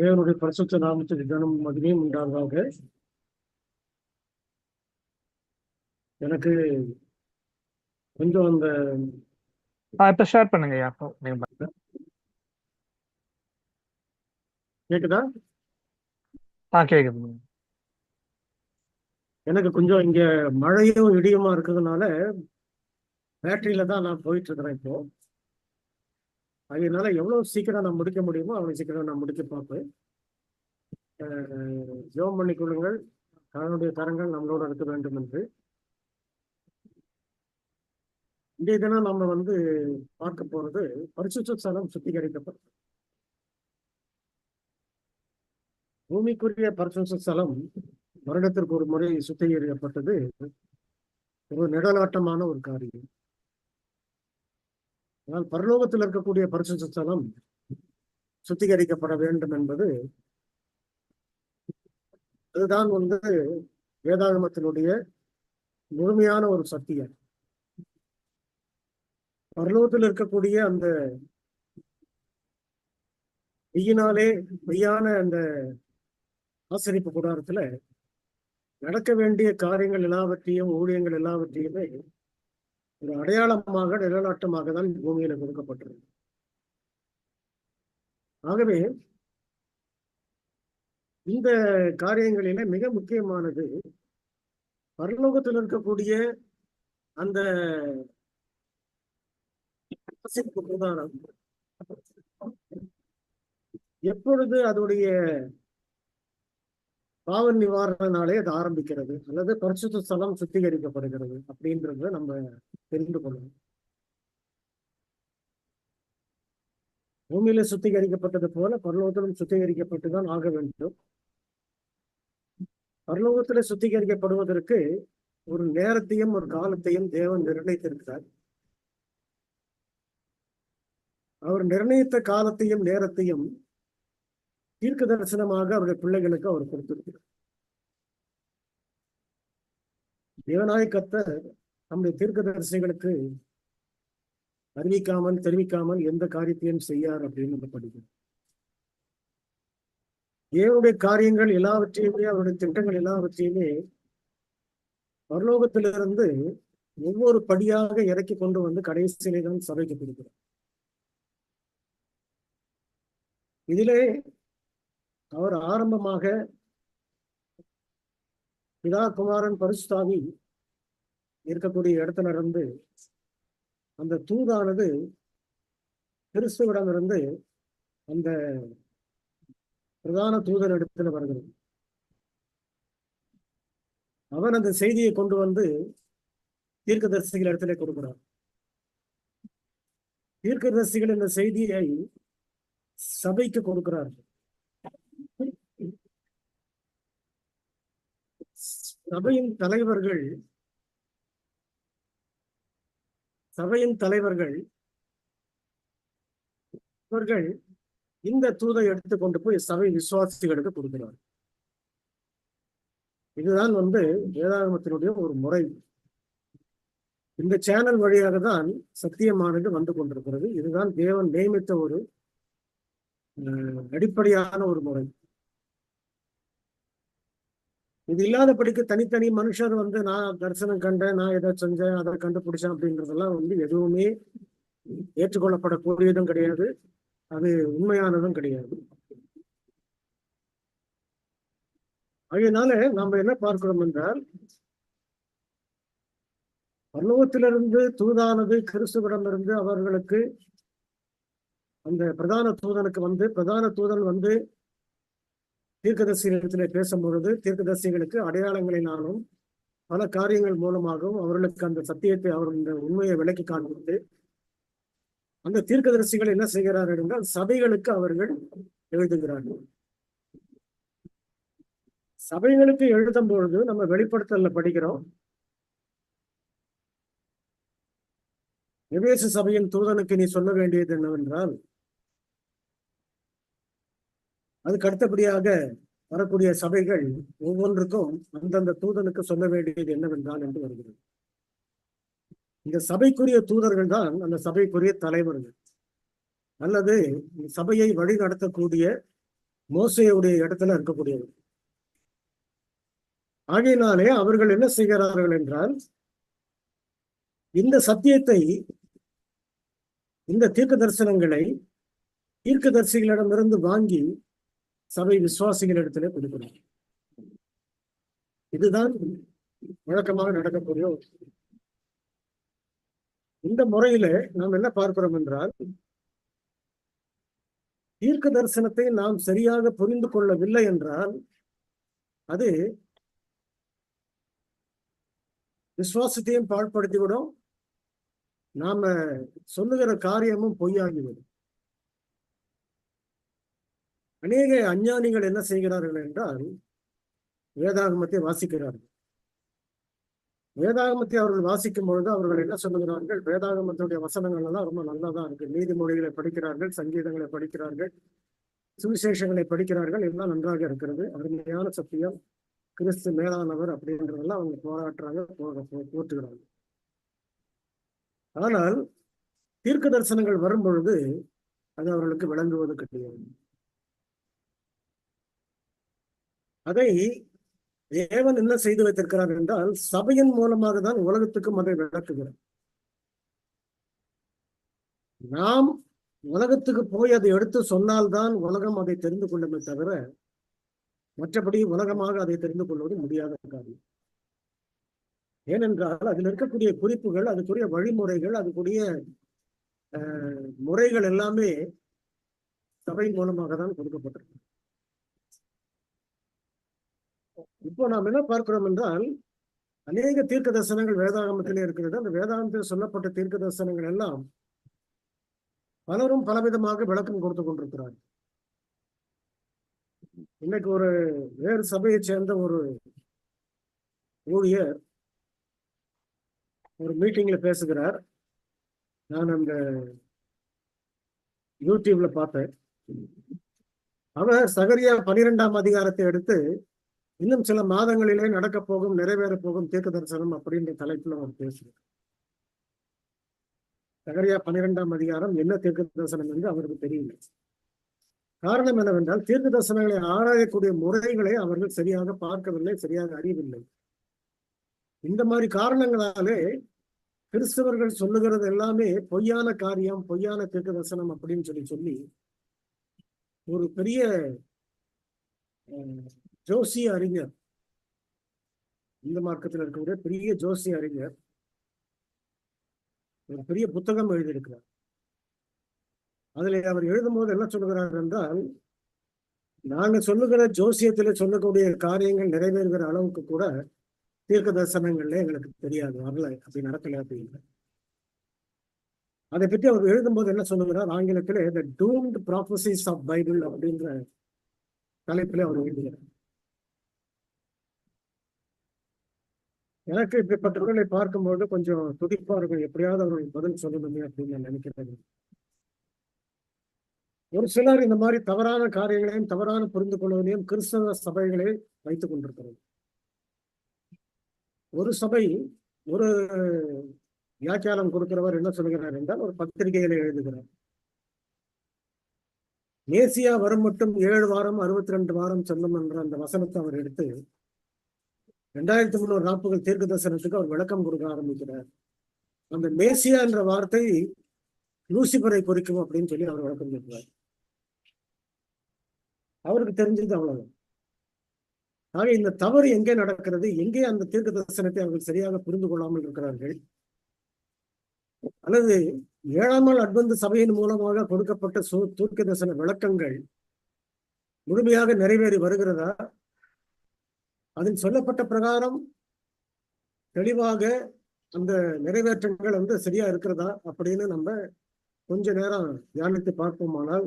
தேவனுடைய பரிசுத்த நாமத்துக்கு கனம் மகிமையும் உண்டாவதாக. எனக்கு கொஞ்சம் அந்த இப்ப ஷேர் பண்ணுங்க. கேக்குதா? கேக்குது. எனக்கு கொஞ்சம் இங்க மழையும் இடியுமா இருக்கிறதுனால பேட்டரியில தான் நான் போயிட்டு இருக்கிறேன் இப்போ. அதனால எவ்வளவு சீக்கிரம் நான் முடிக்க முடியுமோ அவ்வளவு சீக்கிரம் நான் முடிக்க பார்ப்பேன். ஜெபம் பண்ணி கொள்ளுங்கள், அவனுடைய கரங்கள் நம்மளோட இருக்க வேண்டும் என்று. இன்றைய தினம் நம்ம பார்க்க போறது பரிசுத்த ஸ்தலம் சுத்திகரிக்கப்பட்ட பூமிக்குரிய பரிசுத்த ஸ்தலம் வருடத்திற்கு ஒரு முறை சுத்திகரிக்கப்பட்டது ஒரு நிழலாட்டமான ஒரு காரியம். ஆனால் பரலோகத்தில் இருக்கக்கூடிய பரிசுத்த ஸ்தலம் சுத்திகரிக்கப்பட வேண்டும் என்பது அதுதான் வேதாகமத்தினுடைய முழுமையான ஒரு சத்தியம். பரலோகத்தில் இருக்கக்கூடிய அந்த மெய்யான அந்த ஆசரிப்பு கூடாரத்துல நடக்க வேண்டிய காரியங்கள் எல்லாவற்றையும் ஊழியங்கள் எல்லாவற்றையுமே ஒரு அடையாளமாக நிழலாட்டமாக தான் பூமியில கொடுக்கப்பட்டிருக்கு. ஆகவே இந்த காரியங்களில மிக முக்கியமானது பரலோகத்தில் இருக்கக்கூடிய அந்த ஆசரிப்பு கூடாரம் எப்பொழுது அதோடைய பாவ நிவாரண நாளே அது ஆரம்பிக்கிறது அல்லது பரிசுத்த ஸ்தலம் சுத்திகரிக்கப்படுகிறது அப்படின்றத நம்ம தெரிந்து கொள்ளணும். பூமியில சுத்திகரிக்கப்பட்டது போல பரலோகத்திலும் சுத்திகரிக்கப்பட்டுதான் ஆக வேண்டும். பரலோகத்துல சுத்திகரிக்கப்படுவதற்கு ஒரு நேரத்தையும் ஒரு காலத்தையும் தேவன் நிர்ணயித்திருக்கிறார். அவர் நிர்ணயித்த காலத்தையும் நேரத்தையும் தீர்க்க தரிசனமாக அவருடைய பிள்ளைகளுக்கு அவர் கொடுத்திருக்கிறார். தேவனாய கர்த்தர் நம்முடைய தீர்க்க தரிசிகளுக்கு அறிவிக்காமல் தெரிவிக்காமல் எந்த காரியத்தையும் செய்யார் அப்படின்னு நம்ம படிக்கிறோம். தேவனுடைய காரியங்கள் எல்லாவற்றையுமே அவருடைய திட்டங்கள் எல்லாவற்றையுமே பரலோகத்திலிருந்து ஒவ்வொரு படியாக இறக்கி கொண்டு கடைசியிலே தான் சபைக்கு கொடுக்கிறார். இதிலே அவர் ஆரம்பமாக பிதா குமாரன் பரிசுத்தாவி இருக்கக்கூடிய இடத்துல இருந்து அந்த தூதானது கிறிஸ்துவிடமிருந்து அந்த பிரதான தூதர் இடத்துல வருகிறது. அவன் அந்த செய்தியை கொண்டு தீர்க்கதரிசிகள் இடத்துல கொடுக்கிறார். தீர்க்கதரிசிகள் இந்த செய்தியை சபைக்கு கொடுக்கிறார்கள். சபையின் தலைவர்கள் இவர்கள் இந்த தூதை எடுத்துக்கொண்டு போய் சபை விசுவாசிகளுக்கு கொடுக்கிறார். இதுதான் வேதாகமத்தினுடைய ஒரு முறை. இந்த சேனல் வழியாக தான் சத்தியமானது வந்து கொண்டிருக்கிறது. இதுதான் தேவன் நியமித்த ஒரு அடிப்படையான ஒரு முறை. இது இல்லாதபடிக்கு தனித்தனி மனுஷர் நான் தரிசனம் கண்டேன், நான் எதை செஞ்சேன், அதை கண்டுபிடிச்சேன் அப்படின்றதெல்லாம் எதுவுமே ஏற்றுக்கொள்ளப்படக்கூடியதும் கிடையாது, அது உண்மையானதும் கிடையாது. அதனால நம்ம என்ன பார்க்கிறோம் என்றால் பரலோகத்திலிருந்து தூதானது கிறிஸ்துவிடமிருந்து அவர்களுக்கு அந்த பிரதான தூதனுக்கு பிரதான தூதன் தீர்க்கதரிசிகளிடத்திலே பேசும்பொழுது தீர்க்கதரிசிகளுக்கு அடையாளங்களினாலும் பல காரியங்கள் மூலமாகவும் அவர்களுக்கு அந்த சத்தியத்தை அவர் இந்த உண்மையை விளக்கி காண்பித்து அந்த தீர்க்கதரிசிகள் என்ன செய்கிறார்கள் என்றால் சபைகளுக்கு அவர்கள் எழுதுகிறார்கள். சபைகளுக்கு எழுதும் பொழுது நம்ம வெளிப்படுத்தல படிக்கிறோம், எபேசு சபையின் தூதனுக்கு நீ சொல்ல வேண்டியது என்னவென்றால், அதுக்கு அடுத்தபடியாக வரக்கூடிய சபைகள் ஒவ்வொன்றுக்கும் அந்தந்த தூதனுக்கு சொல்ல வேண்டியது என்னவென்றால் என்று வருகிறது. இந்த சபைக்குரிய தூதர்கள் தான் அந்த சபைக்குரிய தலைவர்கள் அல்லது சபையை வழி நடத்தக்கூடிய மோசேயுடைய இடத்துல இருக்கக்கூடியவர். ஆகையினாலே அவர்கள் என்ன செய்கிறார்கள் என்றால், இந்த சத்தியத்தை, இந்த தீர்க்க தரிசனங்களை தீர்க்கதரிசிகளிடமிருந்து வாங்கி சபை விசுவாசிகளிடத்திலே கொடுக்கிறார். இதுதான் வழக்கமாக நடக்கக்கூடிய இந்த முறையில நாம் என்ன பார்க்கிறோம் என்றால், தீர்க்க தரிசனத்தை நாம் சரியாக புரிந்து கொள்ளவில்லை என்றால் அது விசுவாசத்தையும் பாழ்படுத்திவிடும், நாம சொல்லுகிற காரியமும் பொய்யாகிவிடும். அநேக அஞ்ஞானிகள் என்ன செய்கிறார்கள் என்றால், வேதாகமத்தை வாசிக்கிறார்கள். வேதாகமத்தை அவர்கள் வாசிக்கும் பொழுது அவர்கள் என்ன சொல்லுகிறார்கள், வேதாகமத்துடைய வசனங்கள் எல்லாம் ரொம்ப நல்லதா இருக்கு, நீதிமொழிகளை படிக்கிறார்கள், சங்கீதங்களை படிக்கிறார்கள், சுவிசேஷங்களை படிக்கிறார்கள், எல்லாம் நன்றாக இருக்கிறது, அருமையான சத்தியம், கிறிஸ்து மேலானவர் அப்படின்றதெல்லாம் அவங்க போராட்டுறாங்க, போற்றுகிறாங்க. ஆனால் தீர்க்க தரிசனங்கள் வரும் பொழுது அது அவர்களுக்கு விளங்குவது கிடையாது. அதை தேவன் என்ன செய்து வைத்திருக்கிறார் என்றால், சபையின் மூலமாக தான் உலகத்துக்கும் அதை விளக்குகிறார். நாம் உலகத்துக்கு போய் அதை எடுத்து சொன்னால்தான் உலகம் அதை தெரிந்து கொள்ளுமே தவிர, மற்றபடி உலகமாக அதை தெரிந்து கொள்வது முடியாத காரியம். ஏனென்றால் அதில் இருக்கக்கூடிய குறிப்புகள், அதுக்குரிய வழிமுறைகள், அதுக்குரிய முறைகள் எல்லாமே சபை மூலமாக தான் கொடுக்கப்பட்டிருக்கு. இப்போ நாம் என்ன பார்க்கிறோம் என்றால், அநேக தீர்க்க தரிசனங்கள் வேதாகமத்திலே இருக்கிறது. அந்த வேதாகமத்தில் சொல்லப்பட்ட தீர்க்க தரிசனங்கள் எல்லாம் பலரும் பலவிதமாக விளக்கம் கொடுத்து கொண்டிருக்கிறார். இன்னைக்கு ஒரு வேறு சபையை சேர்ந்த ஒரு ஊழியர் ஒரு மீட்டிங்ல பேசுகிறார். நான் அந்த யூடியூப்ல பார்த்தேன். அவர் சகரியா 12ஆம் அதிகாரத்தை எடுத்து, இன்னும் சில மாதங்களிலே நடக்க போகும், நிறைவேற போகும் தீர்க்க தரிசனம் அப்படின்ற தலைப்புல அவர் பேசுகிறார். சகரியா 12ஆம் அதிகாரம் என்ன தீர்க்க தரிசனம் என்று அவருக்கு தெரியல. காரணம் என்னவென்றால், தீர்க்க தரிசனங்களை ஆராயக்கூடிய முறைகளை அவர்கள் சரியாக பார்க்கவில்லை, சரியாக அறியவில்லை. இந்த மாதிரி காரணங்களாலே கிறிஸ்தவர்கள் சொல்லுகிறது எல்லாமே பொய்யான காரியம், பொய்யான தீர்க்க தரிசனம் அப்படின்னு சொல்லி ஒரு பெரிய ஜோசிய அறிஞர், இந்த மார்க்கத்தில் இருக்கக்கூடிய பெரிய ஜோசிய அறிஞர் ஒரு பெரிய புத்தகம் எழுதியிருக்கிறார். அதில் அவர் எழுதும் போது என்ன சொல்லுகிறார் என்றால், நாங்க சொல்லுகிற ஜோசியத்தில் சொல்லக்கூடிய காரியங்கள் நிறைவேறுகிற அளவுக்கு கூட தீர்க்க தரிசனங்கள்ல எங்களுக்கு தெரியாது, வரல, அப்படி நடக்கல அப்படின்னு. அதை பற்றி அவர் எழுதும்போது என்ன சொல்லுகிறார், ஆங்கிலத்தில் த டூம்ட் ப்ராபசிஸ் ஆஃப் பைபிள் அப்படின்ற தலைப்பில் அவர் எழுதுகிறார். எனக்கு இப்படிப்பட்டவர்களை பார்க்கும்போது கொஞ்சம் துடிப்பா இருக்கும், எப்படியாவது அவர்கள் பதில் சொல்லணுமே அப்படின்னு நான் நினைக்கிறேன். ஒரு சிலர் இந்த மாதிரி தவறான காரியங்களையும் தவறான புரிந்து கொள்வதையும் கிறிஸ்தவ சபைகளை வைத்துக் கொண்டிருக்கிறது. ஒரு சபை ஒரு வியாக்கியானம் கொடுக்கிறவர் என்ன சொல்கிறார் என்றால், ஒரு பத்திரிகையில எழுதுகிறார், மேசியா வரும் மட்டும் 7 வாரம் 62 வாரம் செல்லும் என்ற அந்த வசனத்தை அவர் எடுத்து 2340 தீர்க்க தரிசனத்துக்கு அவர் விளக்கம் கொடுக்க ஆரம்பிக்கிறார். அந்த மேசியா என்ற வார்த்தை லூசிபரை குறிக்கும் அப்படின்னு சொல்லி அவர் விளக்கம் கொடுக்கிறார். அவருக்கு தெரிஞ்சது அவ்வளவு. ஆக இந்த தவறு எங்கே நடக்கிறது, எங்கே அந்த தீர்க்க தரிசனத்தை அவர்கள் சரியாக புரிந்து கொள்ளாமல் இருக்கிறார்கள், அல்லது 7ஆம் நாள் அட்வென்ட் சபையின் மூலமாக கொடுக்கப்பட்ட தீர்க்க தரிசன விளக்கங்கள் முழுமையாக நிறைவேறி வருகிறதா, அதில் சொல்லப்பட்ட பிரகாரம் தெளிவாக அந்த நிறைவேற்றங்கள் சரியா இருக்கிறதா அப்படின்னு நம்ம கொஞ்ச நேரம் தியானித்து பார்ப்போமானால்,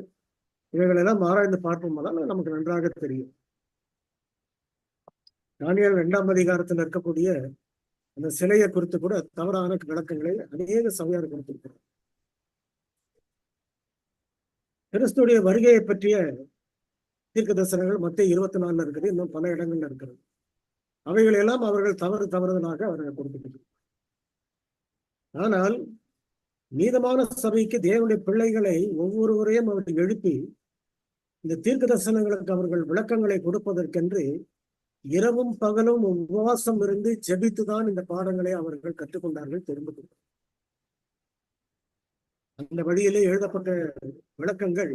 இவைகளெல்லாம் ஆராய்ந்து பார்ப்போமானால் நமக்கு நன்றாக தெரியும். தானியேல் 2ஆம் அதிகாரத்தில் இருக்கக்கூடிய அந்த சிலையை குறித்து கூட தவறான விளக்கங்களை அநேக சபையார் கொடுத்திருக்கிறார். கிறிஸ்துடைய வருகையை பற்றிய தீர்க்க தரிசனங்கள் மத்திய 24 இருக்குது, இன்னும் பல இடங்கள்ல இருக்கிறது. அவைகள் எல்லாம் அவர்கள் தவறுதலாக அவர்கள் கொடுத்திருக்கிறார். ஆனால் மீதமான சபைக்கு தேவனுடைய பிள்ளைகளை ஒவ்வொருவரையும் அவர்கள் எழுப்பி இந்த தீர்க்க தரிசனங்களுக்கு அவர்கள் விளக்கங்களை கொடுப்பதற்கென்று இரவும் பகலும் உபவாசம் இருந்து ஜெபித்துதான் இந்த பாடங்களை அவர்கள் கற்றுக்கொண்டார்கள், தெரிந்து கொண்டார்கள். அந்த வழியிலே எழுதப்பட்ட விளக்கங்கள்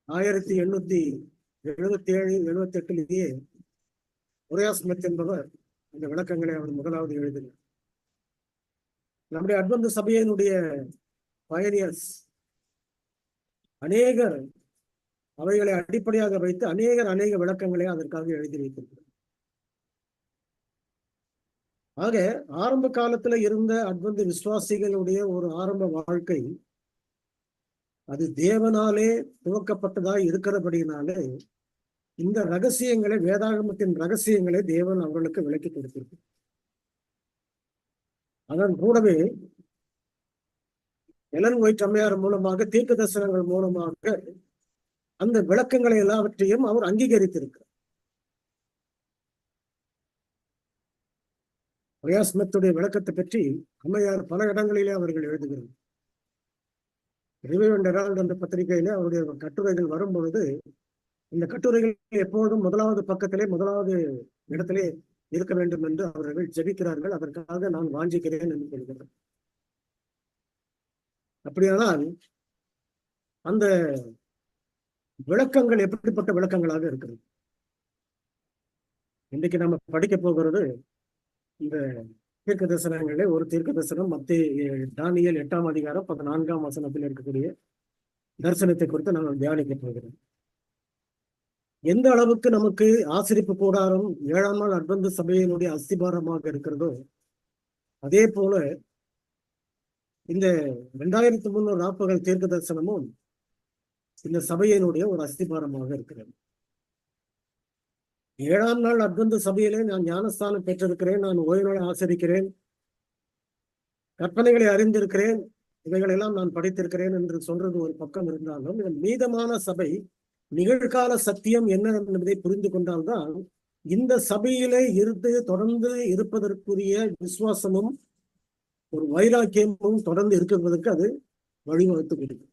1877-78 ஒரேயா ஸ்மித் என்பவர் அந்த விளக்கங்களை அவர் முதலாவது எழுதினார். நம்முடைய அட்வென்ட் சபையினுடைய பயனியர்ஸ் அநேகர் அவைகளை அடிப்படையாக வைத்து அநேக விளக்கங்களை அதற்காக எழுதி வைத்திருக்கிறார். ஆக ஆரம்ப காலத்துல இருந்த அட்வென்ட் விசுவாசிகளுடைய ஒரு ஆரம்ப வாழ்க்கை அது தேவனாலே துவக்கப்பட்டதாய் இருக்கிறபடினாலே இந்த ரகசியங்களை, வேதாகமத்தின் ரகசியங்களை தேவன் அவர்களுக்கு விளக்கி கொடுத்திருக்கிறார். அதன் கூடவே எலன் ஒயிட் அம்மையார் மூலமாக, தீர்க்க தரிசனங்கள் மூலமாக அந்த விளக்கங்களை எல்லாவற்றையும் அவர் அங்கீகரித்திருக்கிறார். ஒரேயா ஸ்மித்துடைய விளக்கத்தை பற்றி அம்மையார் பல இடங்களிலே அவர்கள் எழுதுகிறார். ரிவைவ் அண்ட் ஹெரால்ட் என்ற பத்திரிகையிலே அவருடைய கட்டுரைகள் வரும்பொழுது இந்த கட்டுரைகள் எப்போதும் முதலாவது பக்கத்திலே, முதலாவது இடத்திலே இருக்க வேண்டும் என்று அவர்கள் ஜெபிக்கிறார்கள். அதற்காக நான் வாஞ்சிக்கிறேன் என்று சொல்கிறார். அப்படியானால் அந்த விளக்கங்கள் எப்படிப்பட்ட விளக்கங்களாக இருக்கிறது? இன்றைக்கு நம்ம படிக்க போகிறது இந்த தீர்க்க தரிசனங்களே ஒரு தீர்க்க தரிசனம் தானியேல் 8ஆம் அதிகாரம் 14ஆம் வசனத்தில் இருக்கக்கூடிய தரிசனத்தை குறித்து நாங்கள் தியானிக்க போகிறோம். எந்த அளவுக்கு நமக்கு ஆசரிப்பு கூடாரம் 7ஆம் நாள் அட்வென்ட் சபையினுடைய அஸ்திபாரமாக இருக்கிறதோ அதே போல இந்த 2300 நாற்பகல் தீர்க்க தரிசனமும் இந்த சபையினுடைய ஒரு அஸ்திபாரமாக இருக்கிறது. 7ஆம் நாள் அட்வென்ட் சபையிலே நான் ஞானஸ்தானம் பெற்றிருக்கிறேன், நான் ஓய்வு நாள் ஆசரிக்கிறேன், கற்பனைகளை அறிந்திருக்கிறேன், இவைகளெல்லாம் நான் படித்திருக்கிறேன் என்று சொல்றது ஒரு பக்கம் இருந்தாலும் இதன் மீதமான சபை நிகழ்கால சத்தியம் என்ன என்பதை புரிந்து கொண்டால்தான் இந்த சபையிலே இருந்து தொடர்ந்து இருப்பதற்குரிய விசுவாசமும் ஒரு வைராக்கியமும் தொடர்ந்து இருக்கிறதற்கு அது வழிவகுத்து கொடுக்கும்.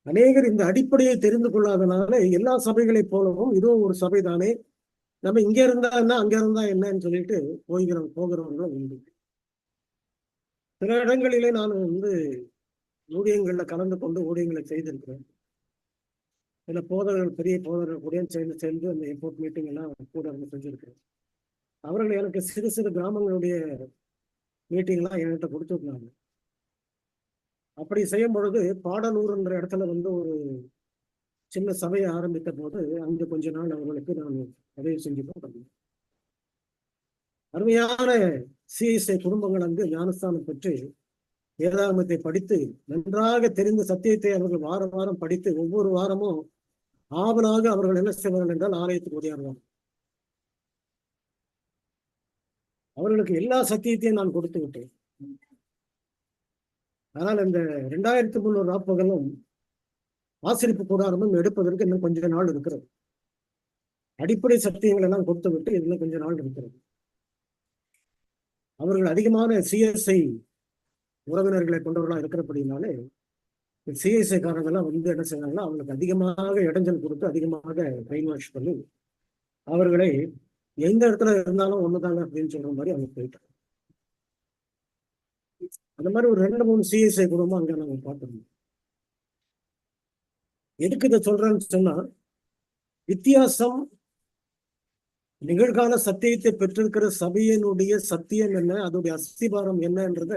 அநேகர் இந்த அடிப்படையை தெரிந்து கொள்ளாதனால எல்லா சபைகளைப் போலவும் இதுவும் ஒரு சபை தானே, நம்ம இங்க இருந்தா என்ன அங்க இருந்தா என்னன்னு சொல்லிட்டு போகிறவங்களும் உண்டு. சில இடங்களிலே நான் ஊழியங்கள்ல கலந்து கொண்டு ஊழியங்களை செய்திருக்கிறேன். சில போதகர்கள், பெரிய போதகர்கள் கூட சேர்ந்து அந்த எஃபோர்ட் மீட்டிங் எல்லாம் கூட இருந்து செஞ்சிருக்கிறேன். அவர்கள் எனக்கு சிறு சிறு கிராமங்களுடைய மீட்டிங்லாம் என்கிட்ட கொடுத்துருந்தாங்க. அப்படி செய்யும் பொழுது பாடலூர்ன்ற இடத்துல ஒரு சின்ன சபையை ஆரம்பித்த போது அங்கு கொஞ்ச நாள் அவர்களுக்கு நான் உதவி செஞ்சு பார்த்தேன். அருமையான சிஎஸ்ஐ குடும்பங்கள் அங்கு ஞானஸ்தானம் பெற்று வேதாகமத்தை படித்து நன்றாக தெரிந்த சத்தியத்தை அவர்கள் வாரம் வாரம் படித்து ஒவ்வொரு வாரமும் ஆவலாக அவர்கள் என்ன செய்வார்கள் என்றால் ஆலயத்துக்கு உதவியார்கள். அவர்களுக்கு எல்லா சத்தியத்தையும் நான் கொடுத்து விட்டேன். ஆனால் இந்த 2300 நாற்பகலும் ஆசரிப்பு கூடாரமும் எடுப்பதற்கு இன்னும் கொஞ்ச நாள் இருக்கிறது. அடிப்படை சத்தியங்கள் எல்லாம் கொடுத்து விட்டு இதுல கொஞ்ச நாள் இருக்கிறது. அவர்கள் அதிகமான சிஎஸ்ஐ உறவினர்களை கொண்டவர்களா இருக்கிறபடினாலே சிஎஸ்ஐ காரங்கெல்லாம் என்ன செய்யறாங்கன்னா அவங்களுக்கு அதிகமாக இடைஞ்சல் கொடுத்து அதிகமாக பிரெயின் வாஷ் பண்ணி அவர்களை எந்த இடத்துல இருந்தாலும் ஒண்ணுதாங்க அப்படின்னு சொல்ற மாதிரி அவங்க போயிட்டாங்க. அந்த மாதிரி ஒரு 2-3 சிஎஸ்ஐ குடும்பம் அங்க நாங்க பார்த்துருந்தோம். எதுக்கு இதை சொல்றேன்னு சொன்னா, வித்தியாசம் நிகழ்கால சத்தியத்தை பெற்றிருக்கிற சபையினுடைய சத்தியம் என்ன, அதோடைய அஸ்திபாரம் என்னன்றத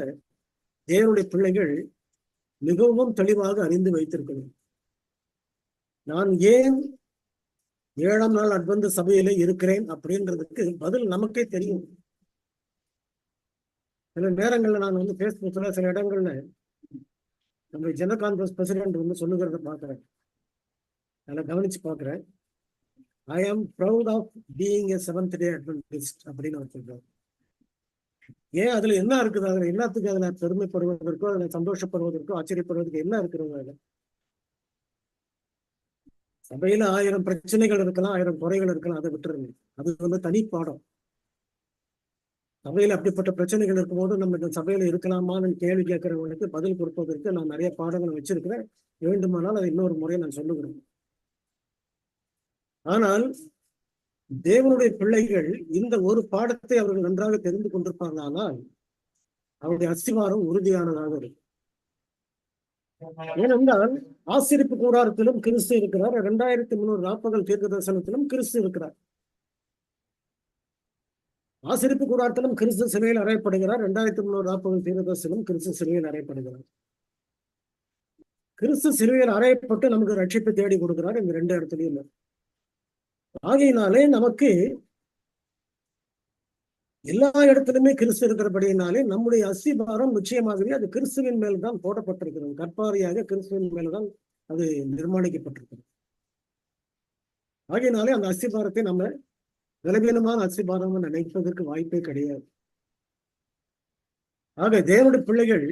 தேவனுடைய பிள்ளைகள் மிகவும் தெளிவாக அறிந்து வைத்திருக்கணும். நான் ஏன் 7ஆம் நாள் அட்வென்ட் சபையிலே இருக்கிறேன் அப்படின்றதுக்கு பதில் நமக்கே தெரியும். சில நேரங்கள்ல நான் பேஸ்புக்ல சில இடங்கள்ல நம்ம ஜெனரல் கான்ஃபரன்ஸ் பிரசிடென்ட் சொல்லுகிறத பாக்குறேன், அதில் கவனிச்சு பாக்குறேன். I am proud of being a Seventh Day Adventist அப்படின்னு அவர் சொல்றாரு. ஏன் அதுல என்ன இருக்குது? அதுல என்னத்துக்கு அதுல பெருமைப்படுவதற்கோ அதுல சந்தோஷப்படுவதற்கோ ஆச்சரியப்படுவதற்கு என்ன இருக்கிறது? அதுல சபையில 1000 பிரச்சனைகள் இருக்கலாம், 1000 குறைகள் இருக்கலாம், அதை விட்டுருங்க. அது தனி பாடம். சபையில அப்படிப்பட்ட பிரச்சனைகள் இருக்கும்போது நம்ம இந்த சபையில இருக்கலாமான்னு கேள்வி கேட்கிறவங்களுக்கு பதில் கொடுப்பதற்கு நான் நிறைய பாடங்கள் வச்சிருக்கிறேன். வேண்டுமானால் அதை இன்னொரு முறை நான் சொல்லுகிறேன். ஆனால் தேவனுடைய பிள்ளைகள் இந்த ஒரு பாடத்தை அவர்கள் நன்றாக தெரிந்து கொண்டிருப்பார்களானால் அவருடைய அஸ்திவாரம் உறுதியானதாக இருக்கும். ஏனென்றால் ஆசரிப்பு கூடாரத்திலும் கிறிஸ்து இருக்கிறார், 2300 ராப்பகல் தீர்க்க தரிசனத்திலும் கிறிஸ்து இருக்கிறார். ஆசரிப்பு கூடாரத்திலும் கிறிஸ்து சிலையில் அறையப்படுகிறார், 2300 ராப்பகல் தீர்க்க தரிசனம் கிறிஸ்து சிலையில் அறையப்படுகிறார். கிறிஸ்து சிலுவையில் அறையப்பட்டு நமக்கு ரட்சிப்பை தேடி கொடுக்கிறார் இந்த 2 இடத்துலயும். ஆகையினாலே நமக்கு எல்லா இடத்திலுமே கிறிஸ்து இருக்கிறபடியினாலே நம்முடைய அஸ்திபாரம் நிச்சயமாகவே அது கிறிஸ்துவின் மேல்தான் போடப்பட்டிருக்கிறது. கற்பாரியாக கிறிஸ்துவின் மேல்தான் அது நிர்மாணிக்கப்பட்டிருக்கிறது. ஆகையினாலே அந்த அஸ்திபாரத்தை நம்ம பலவீனமான அஸ்திபாரம் நினைப்பதற்கு வாய்ப்பே கிடையாது. ஆக தேவனுடைய பிள்ளைகள்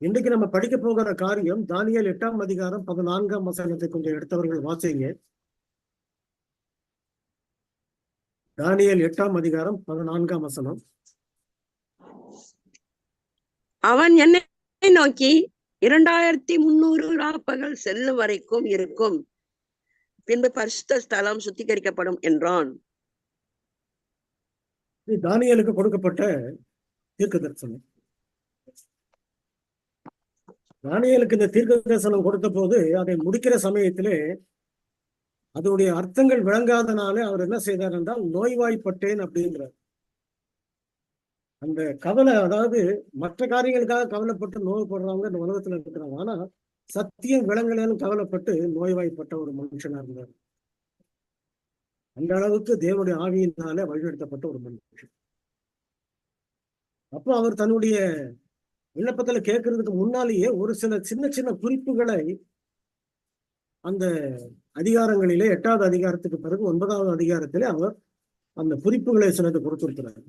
இன்றைக்கு நம்ம படிக்க போகிற காரியம் தானியேல் 8ஆம் அதிகாரம் 14ஆம் வசனத்தை கொஞ்சம் எடுத்தவர்கள் வாசிங்க. தானியேல் 8ஆம் அதிகாரம் 14ஆம் வசனம். அவன் என்னை நோக்கி 2300 ராப்பகல் செல்லும் வரைக்கும் இருக்கும், பின்பு பரிசுத்த ஸ்தலம் சுத்திகரிக்கப்படும் என்றான். தானியேலுக்கு கொடுக்கப்பட்ட தீர்க்க தரிசனம். தானியேலுக்கு இந்த தீர்க்க தரிசனம் கொடுத்த போது அதை முடிக்கிற சமயத்திலே அதனுடைய அர்த்தங்கள் விளங்காதனாலே அவர் என்ன செய்தார் என்றால் நோய்வாய்ப்பட்டேன் அப்படின்றார். அந்த கவலை, அதாவது மற்ற காரியங்களுக்காக கவலைப்பட்டு நோய்படுறவங்க இந்த உலகத்துல இருக்கிறாங்க. ஆனா சத்தியம் விளங்கலன்னு கவலைப்பட்டு நோய்வாய்ப்பட்ட ஒரு மனுஷனா இருந்தார். அந்த அளவுக்கு தேவனுடைய ஆவியினால வழிநடத்தப்பட்ட ஒரு மனுஷன். அப்போ அவர் தன்னுடைய விண்ணப்பத்துல கேட்கறதுக்கு முன்னாலேயே ஒரு சில சின்ன சின்ன குறிப்புகளை அந்த அதிகாரங்களிலே 8வது அதிகாரத்துக்கு பிறகு 9வது அதிகாரத்திலே அவர் அந்த குறிப்புகளை சிலது கொடுத்திருக்கிறார்.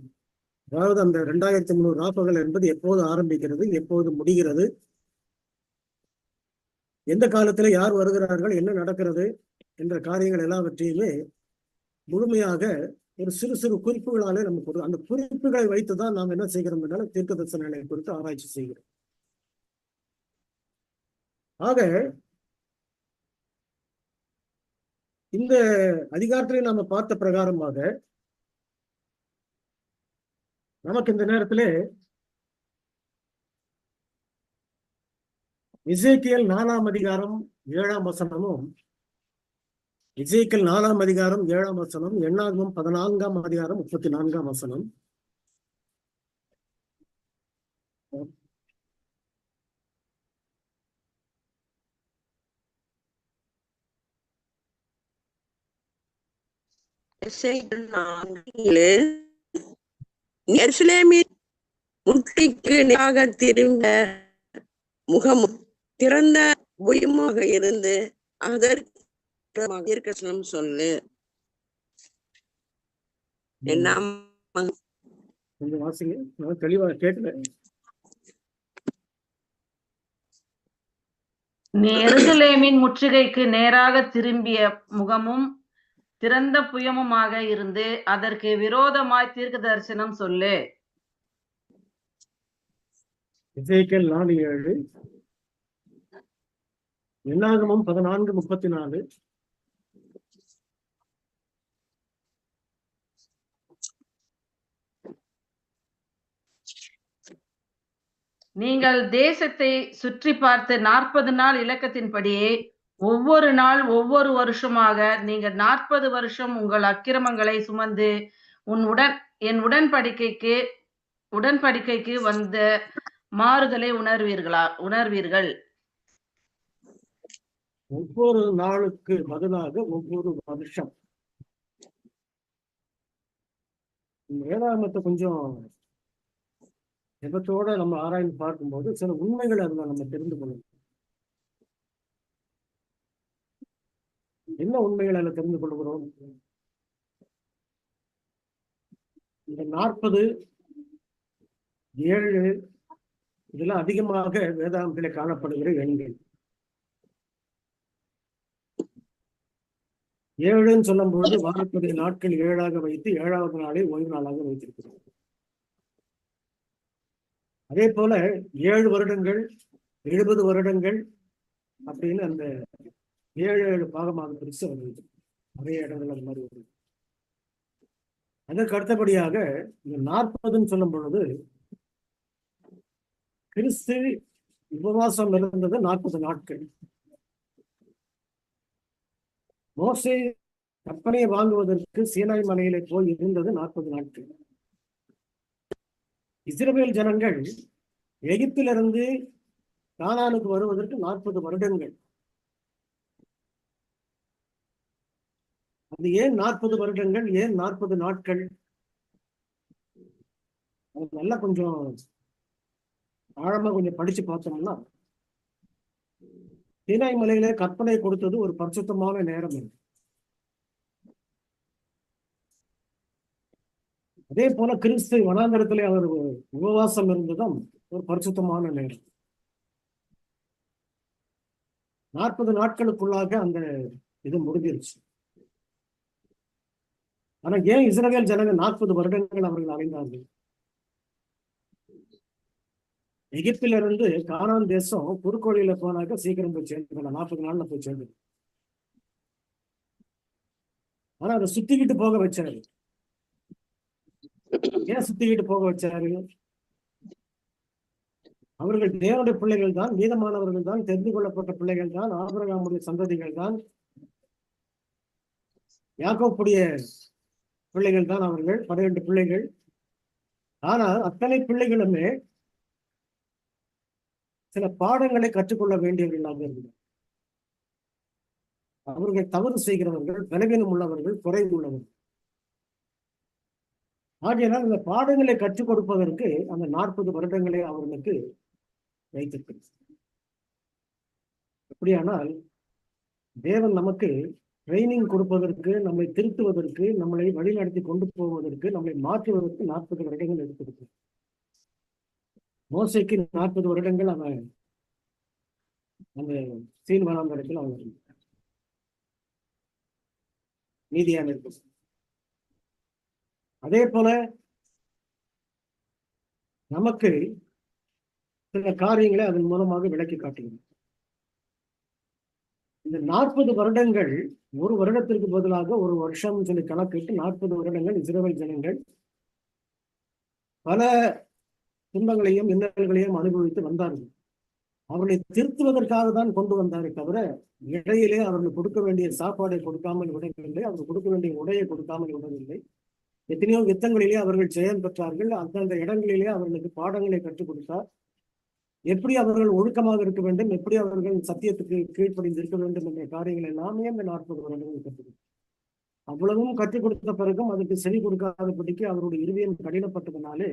அதாவது அந்த 2300 ராப்பகல் என்பது எப்போது ஆரம்பிக்கிறது, எப்போது முடிகிறது, எந்த காலத்துல யார் வருகிறார்கள், என்ன நடக்கிறது என்ற காரியங்கள் எல்லாவற்றையுமே முழுமையாக ஒரு சிறு சிறு குறிப்புகளாலே நமக்கு அந்த குறிப்புகளை வைத்துதான் நாம் என்ன செய்கிறோம் என்றால் தீர்க்க தரிசனங்களை குறித்து ஆராய்ச்சி செய்கிறோம். ஆக இந்த அதிகாரத்திலே நாம பார்த்த பிரகாரமாக நமக்கு இந்த நேரத்திலே எசேக்கியேல் 4ஆம் அதிகாரம் 7ஆம் வசனமும், எசேக்கியேல் 4ஆம் அதிகாரம் 7ஆம் வசனம், எண்ணாகமம் 14ஆம் அதிகாரம் 34ஆம் வசனம். எருசலேமின் முட்டிக்கு நேராக திரும்ப முகமும் திறந்த புயமாக இருந்து அதற்கு சொல்லு. என்ன கொஞ்சம் வாசிங்க, நான் தெளிவா கேட்கல. எருசலேமின் முற்றுகைக்கு நேராக திரும்பிய முகமும் திறந்த புயமுமாக இருந்து அதற்கு விரோதமாய் தீர்க்க தரிசனம் சொல்லு. எசேக்கியேல் 4:7, எண்ணாகமம் 14:34, நீங்கள் தேசத்தை சுற்றி பார்த்து 40 நாள் இலக்கத்தின்படியே ஒவ்வொரு நாள் ஒவ்வொரு வருஷமாக நீங்கள் 40 வருஷம் உங்கள் அக்கிரமங்களை சுமந்து என் உடன்படிக்கைக்கு வந்த மாறுதலை உணர்வீர்கள். ஒவ்வொரு நாளுக்கு பதிலாக ஒவ்வொரு வருஷம். வேதாகமத்தை கொஞ்சம் ஜெபத்தோட நம்ம ஆராய்ந்து பார்க்கும்போது சில உண்மைகளை அதுல நம்ம தெரிந்து கொள்ளணும். என்ன உண்மைகளை அதில் தெரிந்து கொள்கிறோம்? இந்த 40, 7 இதெல்லாம் அதிகமாக வேதாகமத்திலே காணப்படுகிற எண்கள். 7ன்னு சொல்லும் பொழுது வாரத்துடைய நாட்கள் 7ஆக வைத்து 7வது நாளை ஓய்வு நாளாக வைத்திருக்கிறோம். அதே போல 7 வருடங்கள் 70 வருடங்கள் அப்படின்னு அந்த 7 பாகமாக பிரித்து வருது. நிறைய இடங்கள் அது மாதிரி வருது. அதற்கு அடுத்தபடியாக இந்த 40ன்னு சொல்லும் பொழுது கிறிஸ்து உபவாசம் இருந்தது 40 நாட்கள். மோசே கற்பனையை வாங்குவதற்கு சீனாய் மலையிலே போய் இருந்தது 40 நாட்கள். இஸ்ரவேல் ஜனங்கள் எகிப்திலிருந்து கானானுக்கு வருவதற்கு 40 வருடங்கள். அது ஏன் 40 வருடங்கள், ஏன் 40 நாட்கள்? அது நல்லா கொஞ்சம் ஆழமா கொஞ்சம் படிச்சு பார்த்தோம்னா, சீனாய் மலையில கற்பனை கொடுத்தது ஒரு பரிசுத்தமான நேரம். அதே போல கிறிஸ்து வனாந்தரத்திலே அவர் உபவாசம் இருந்ததும் ஒரு பரிசுத்தமான நேரம். 40 நாட்களுக்குள்ளாக அந்த இது முடிஞ்சிருச்சு. ஆனா ஏன் இஸ்ரவேல் ஜனங்க 40 வருடங்கள் அவர்கள் அடைந்தார்கள்? எகிப்திலிருந்து கானான் தேசம் குறுக்கோழியில போனாக்க சீக்கிரம் போய் சேர்ந்துக்கலாம், 40 நாள்ல போய் சேர்ந்து. ஆனா அதை சுத்திக்கிட்டு போக வச்சாரு. ஏன் சுத்திக்கிட்டு போக வச்சாரு? அவர்கள் தேவனுடைய பிள்ளைகள் தான், மீதமானவர்கள் தான், தெரிந்து கொள்ளப்பட்ட பிள்ளைகள் தான், ஆபிரகாமுடைய சந்ததிகள் தான், யாக்கோப்புடைய பிள்ளைகள் தான் அவர்கள், 12 பிள்ளைகள். ஆனால் அத்தனை பிள்ளைகளுமே சில பாடங்களை கற்றுக்கொள்ள வேண்டியவர்களாக இருந்தார். அவர்கள் தவறு செய்கிறவர்கள், பலவீனம் உள்ளவர்கள், குறைவு உள்ளவர்கள். ஆகையினால் இந்த பாடங்களை கற்றுக் கொடுப்பதற்கு அந்த 40 வருடங்களை அவர்களுக்கு வைத்திருக்கிறார். அப்படியானால் தேவன் நமக்கு ட்ரைனிங் கொடுப்பதற்கு, நம்மை திருத்துவதற்கு, நம்மளை வழிநடத்தி கொண்டு போவதற்கு, நம்மளை மாற்றுவதற்கு 40 வருடங்கள் எடுத்திருக்கிறார். மோசைக்கு 40 வருடங்கள் அவன் அந்த சீன் வனாந்தரத்தில் அவன் இருந்தார். நீதியான இருக்கும். அதே போல நமக்கு சில காரியங்களை அதன் மூலமாக விளக்கி காட்டுகிறது. இந்த 40 வருடங்கள் ஒரு வருடத்திற்கு பதிலாக ஒரு வருஷம் சொல்லி கணக்கிட்டு 40 வருடங்கள் இஸ்ரவேல் ஜனங்கள் பல துன்பங்களையும் இன்னல்களையும் அனுபவித்து வந்தார்கள். அவர்களை திருத்துவதற்காக தான் கொண்டு வந்தாரே தவிர இடையிலே அவர்கள் கொடுக்க வேண்டிய சாப்பாடை கொடுக்காமல் விடவில்லை, அவர்கள் கொடுக்க வேண்டிய உடையை கொடுக்காமல் விடவில்லை. எத்தனையோ யுத்தங்களிலே அவர்கள் ஜெயம் பெற்றார்கள். அந்தந்த இடங்களிலே அவர்களுக்கு பாடங்களை கற்றுக் கொடுத்தார். எப்படி அவர்கள் ஒழுக்கமாக இருக்க வேண்டும், எப்படி அவர்கள் சத்தியத்துக்கு கீழ்ப்படிந்து இருக்க வேண்டும் என்ற காரியங்களை எல்லாமே அந்த 40 வருடங்கள் கற்றுக் அவ்வளவும் கற்றுக் கொடுத்த பிறகும் அதுக்கு செவி கொடுக்காதபடிக்கு அவருடைய இருதயம் கடினப்பட்டதுனாலே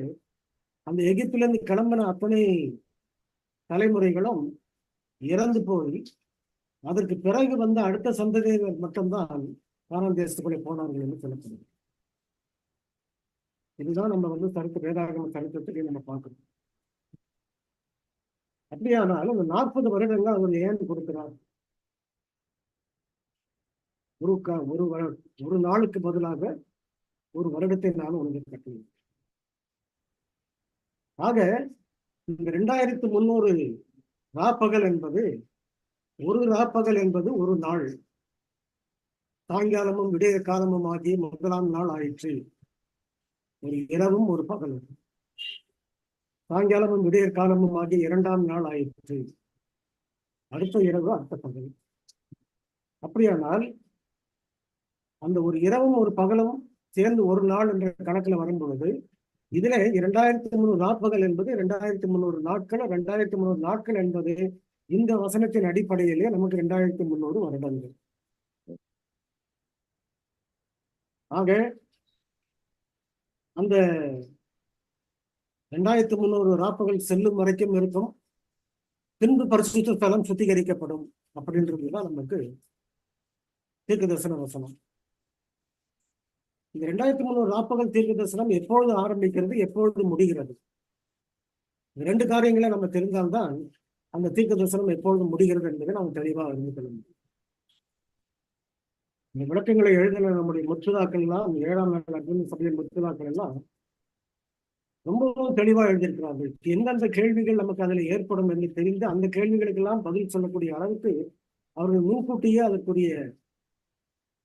அந்த எகிப்திலிருந்து கிளம்பின அத்தனை தலைமுறைகளும் இறந்து போய் அதற்கு பிறகு வந்த அடுத்த சந்ததியினர் மட்டும்தான் கானான் தேசத்துக்குள்ளே போனார்கள் என்று சொல்லப்படுது. இதுதான் நம்ம சரித்திர வேதாகம சரித்திரத்திலே நம்ம பார்க்கணும். அப்படியானால் அந்த 40 வருடங்கள் அவர் ஏன் கொடுக்கிறார்? ஒரு நாளுக்கு பதிலாக ஒரு வருடத்தை நான் உனக்கு கட்டினேன். ஆக இந்த 2300 ராப்பகல் என்பது ஒரு ராப்பகல் என்பது ஒரு நாள். சாயங்காலமும் விடிய காலமும் ஆகி முதலாம் நாள் ஆயிற்று. ஒரு இரவும் ஒரு பகலும். சாயங்காலமும் விடிய காலமும் ஆகி 2ஆம் நாள் ஆயிற்று. அடுத்த இரவு அடுத்த பகல். அப்படியானால் அந்த ஒரு இரவும் ஒரு பகலும் சேர்ந்து ஒரு நாள் என்ற கணக்கில் வரும் பொழுது இதுல 2300 நாட்கள் என்பது 2300 நாட்கள். 2300 நாட்கள் என்பது இந்த வசனத்தின் அடிப்படையிலே நமக்கு 2300 வருடங்கள். ஆக அந்த 2300 ராப்பகல் செல்லும் வரைக்கும் இருக்கும். பின்பு பரிசுத்த ஸ்தலம் சுத்திகரிக்கப்படும் அப்படின்றதுதான் நமக்கு தீர்க்க தரிசன வசனம். இந்த 2300 ராப்பகல் தீர்க்க தரிசனம் எப்பொழுது ஆரம்பிக்கிறது, எப்பொழுது முடிகிறது? 2 காரியங்களை நம்ம தெரிந்தால்தான் அந்த தீர்க்க தரிசனம் எப்பொழுது முடிகிறது என்பதை நாம் தெளிவாக அறிந்து கொள்ள முடியும். இந்த விளக்கங்களை எழுதின நம்முடைய முற்றுதாக்கள் எல்லாம் 7ஆம் நாள் அக்னி சபையின் முற்றுதாக்கள் எல்லாம் ரொம்பவும் தெளிவா எழுதியிருக்கிறார்கள். எந்தெந்த கேள்விகள் நமக்கு அதில் ஏற்படும் என்று தெரிந்து அந்த கேள்விகளுக்கெல்லாம் பதில் சொல்லக்கூடிய அளவுக்கு அவர்கள் முன்கூட்டியே அதற்குரிய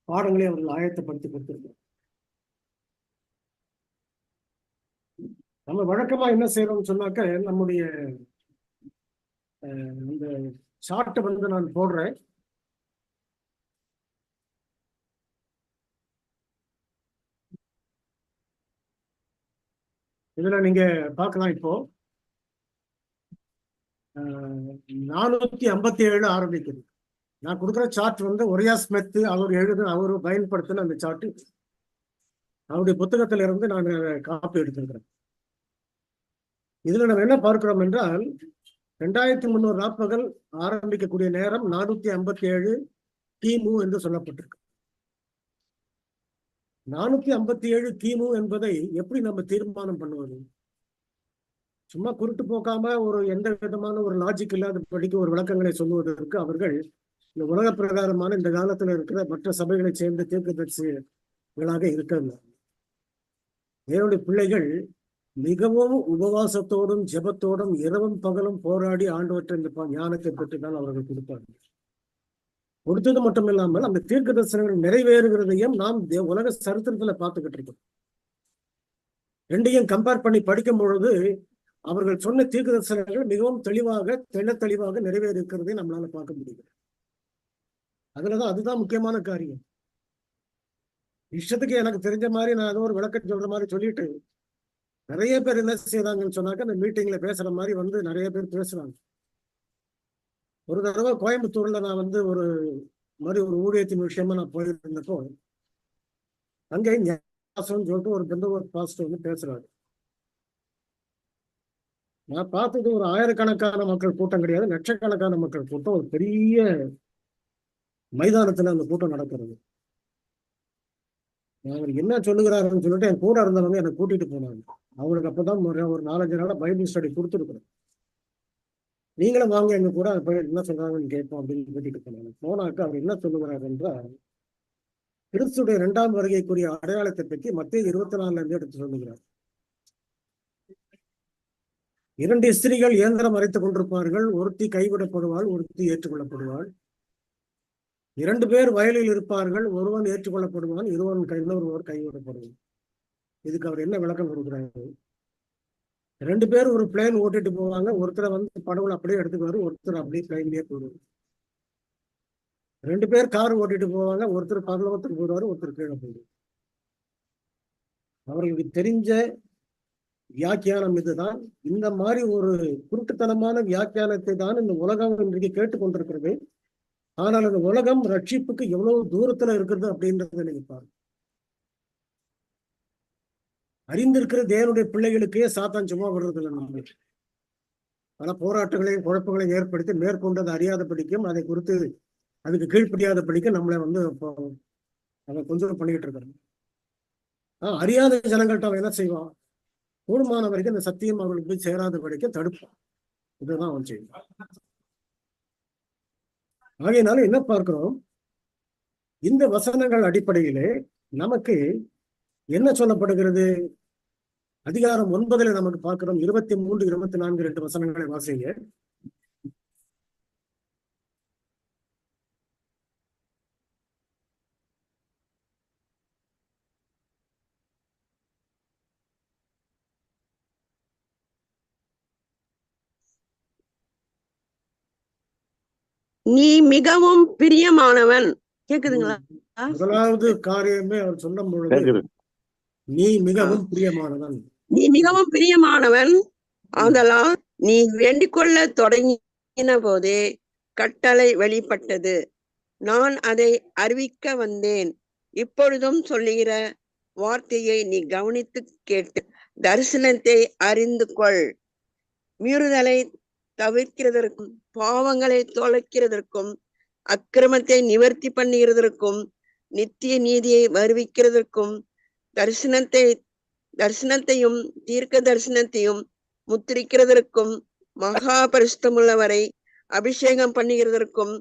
பாடங்களை அவர்கள் ஆயத்தப்படுத்தி கொடுத்திருக்கிறார். நம்ம வழக்கமா என்ன செய்யறோம்னு சொன்னாக்க, நம்முடைய இந்த சார்ட்டை வந்து நான் போடுறேன். இதுல நீங்க பார்க்கலாம். இப்போ 457 ஆரம்பிக்குது. நான் கொடுக்குற சார்ட் வந்து ஒரியா ஸ்மித் அவர் பயன்படுத்தின அந்த சார்ட். அவருடைய புத்தகத்தில இருந்து நான் காப்பி எடுத்திருக்கிறேன். இதுல நம்ம என்ன பார்க்கிறோம் என்றால் 2300 ராப்பகல் ஆரம்பிக்கக்கூடிய நேரம் 457 கிமு என்று சொல்லப்பட்டிருக்கு. 457 கிமு என்பதை எப்படி நம்ம தீர்மானம் பண்ணுவது? சும்மா குருட்டு போக்காம ஒரு எந்த விதமான ஒரு லாஜிக் இல்லாதபடிக்கு ஒரு விளக்கங்களை சொல்லுவதற்கு அவர்கள் இந்த உலக பிரகாரமான இந்த காலத்துல இருக்கிற மற்ற சபைகளை சேர்ந்த தீர்க்கதரிசிகளாக இருக்கவில்லை. தேவனுடைய பிள்ளைகள் மிகவும் உபவாசத்தோடும் ஜெபத்தோடும் இரவும் பகலும் போராடி ஆண்டவற்றை இந்த ஞானத்தை பெற்றுதான் அவர்கள் கொடுத்தார்கள். கொடுத்தது மட்டும் இல்லாமல் அந்த தீர்க்க தரிசனங்கள் நிறைவேறுகிறதையும் நாம் உலக சரித்திரத்துல பார்த்துக்கிட்டு இருக்கோம். ரெண்டையும் கம்பேர் பண்ணி படிக்கும் பொழுது அவர்கள் சொன்ன தீர்க்க தரிசனங்கள் மிகவும் தெளிவாக நிறைவேறி இருக்கிறதை நம்மளால பார்க்க முடியும். அதுதான் முக்கியமான காரியம். இஷ்டத்துக்கு எனக்கு தெரிஞ்ச மாதிரி நான் ஏதோ ஒரு விளக்கம் சொல்ற மாதிரி சொல்லிட்டு நிறைய பேர் என்ன செய்யறாங்கன்னு சொன்னாக்க, அந்த மீட்டிங்ல பேசுற மாதிரி வந்து நிறைய பேர் பேசுறாங்க. ஒரு தடவை கோயம்புத்தூர்ல நான் வந்து ஒரு ஊழியத்தின் விஷயமா நான் போயிருந்தப்போ அங்கே சொல்லிட்டு ஒரு பெந்தகோஸ்து பாஸ்டர் வந்து பேசுறாரு. நான் பார்த்தது ஒரு ஆயிரக்கணக்கான மக்கள் கூட்டம் கிடையாது, லட்சக்கணக்கான மக்கள் கூட்டம். ஒரு பெரிய மைதானத்துல அந்த கூட்டம் நடக்கிறது. அவர் என்ன சொல்லுகிறாருன்னு சொல்லிட்டு என் கூட இருந்தவங்க என்னை கூட்டிட்டு போனாங்க. அவங்களுக்கு அப்பதான் ஒரு 4-5 நாளா பைபிள் ஸ்டடி கொடுத்துருக்குறேன். நீங்களும் வாங்க எங்க கூட என்ன சொல்றாங்கன்னு கேட்போம் அப்படின்னு கூட்டிட்டு போனாங்க. போனாக்க அவர் என்ன சொல்லுகிறார் என்றால், கிறிஸ்துடைய 2ஆம் வருகைக்குரிய அடையாளத்தை பற்றி மத்தேயு 24 எடுத்து சொல்லுகிறார். 2 ஸ்திரீகள் இயந்திரம் அரைத்துக் கொண்டிருப்பார்கள். ஒருத்தி கைவிடப்படுவாள், ஒருத்தி ஏற்றுக்கொள்ளப்படுவாள். 2 பேர் வயலில் இருப்பார்கள். ஒருவன் ஏற்றுக்கொள்ளப்படுவான், இன்னொருவர் கைவிடப்படுவான். இதுக்கு அவர் என்ன விளக்கம் கொடுக்குறாரு? 2 பேர் ஒரு பிளேன் ஓட்டிட்டு போவாங்க. ஒருத்தரை வந்து படகுல அப்படியே எடுத்துக்குவாரு, ஒருத்தர் அப்படியே பிளைன்லயே போடுவார். 2 பேர் கார் ஓட்டிட்டு போவாங்க. ஒருத்தர் பரலோகத்துக்கு போடுவாரு, ஒருத்தர் கீழே போடுவார். அவர்களுக்கு தெரிஞ்ச வியாக்கியானம் இதுதான். இந்த மாதிரி ஒரு குருட்டுத்தனமான வியாக்கியானத்தை தான் இந்த உலகம் இன்றைக்கு கேட்டுக்கொண்டிருக்கிறது. ஆனால் அந்த உலகம் ரட்சிப்புக்கு எவ்வளவு தூரத்துல இருக்கிறது அப்படின்றத நீங்க பாருங்க. அறிந்திருக்கிற தேவனுடைய பிள்ளைகளுக்கே சாத்தான் சும்மா விடுறதில்லை. நம்ம பல போராட்டங்களையும் குழப்பங்களையும் ஏற்படுத்தி மேற்கொண்டது அறியாதபடிக்கும் அதை குறித்து அதுக்கு கீழ்ப்படியாதபடிக்கும் நம்மளை வந்து அவன் கொஞ்சம் பண்ணிக்கிட்டு இருக்காங்க. அறியாத ஜனங்கள்ட்ட அவன் என்ன செய்வான்? கூடுமான வரைக்கும் இந்த சத்தியம் அவர்களுக்கு போய் சேராதபடிக்க தடுப்பான். இதுதான் அவன் செய்வான். ஆகையினால என்ன பார்க்கிறோம்? இந்த வசனங்கள் அடிப்படையிலே நமக்கு என்ன சொல்லப்படுகிறது? அதிகாரம் 9 நமக்கு பார்க்கிறோம். 23, 24 2 வசனங்களை வாசிங்க. நீ மிகவும் பிரியமானவன். கேக்குதுங்களா? முதலாவது காரியமே அவர் சொல்லும் பொழுது நீ மிகவும் பிரியமானவன். நீ மிகவும் பிரியமானவன். ஆதலால் நீ வேண்டிக் கொள்ள தொடங்கின போதே கட்டளை வெளிப்பட்டது. நான் அதை அறிவிக்க வந்தேன். இப்பொழுதும் சொல்லுகிற வார்த்தையை நீ கவனித்து கேட்டு தரிசனத்தை அறிந்து கொள். மீறுதலை தவிர்க்கிறதற்கும், பாவங்களை தொலைக்கிறதற்கும், அக்கிரமத்தை நிவர்த்தி பண்ணுகிறதற்கும், நித்திய நீதியை வருவிக்கிறதற்கும், தரிசனத்தையும் தீர்க்க தரிசனத்தையும் முத்திரிக்கிறதற்கும், மகா பரிசுத்தமுள்ளவரை அபிஷேகம் பண்ணுகிறதற்கும்,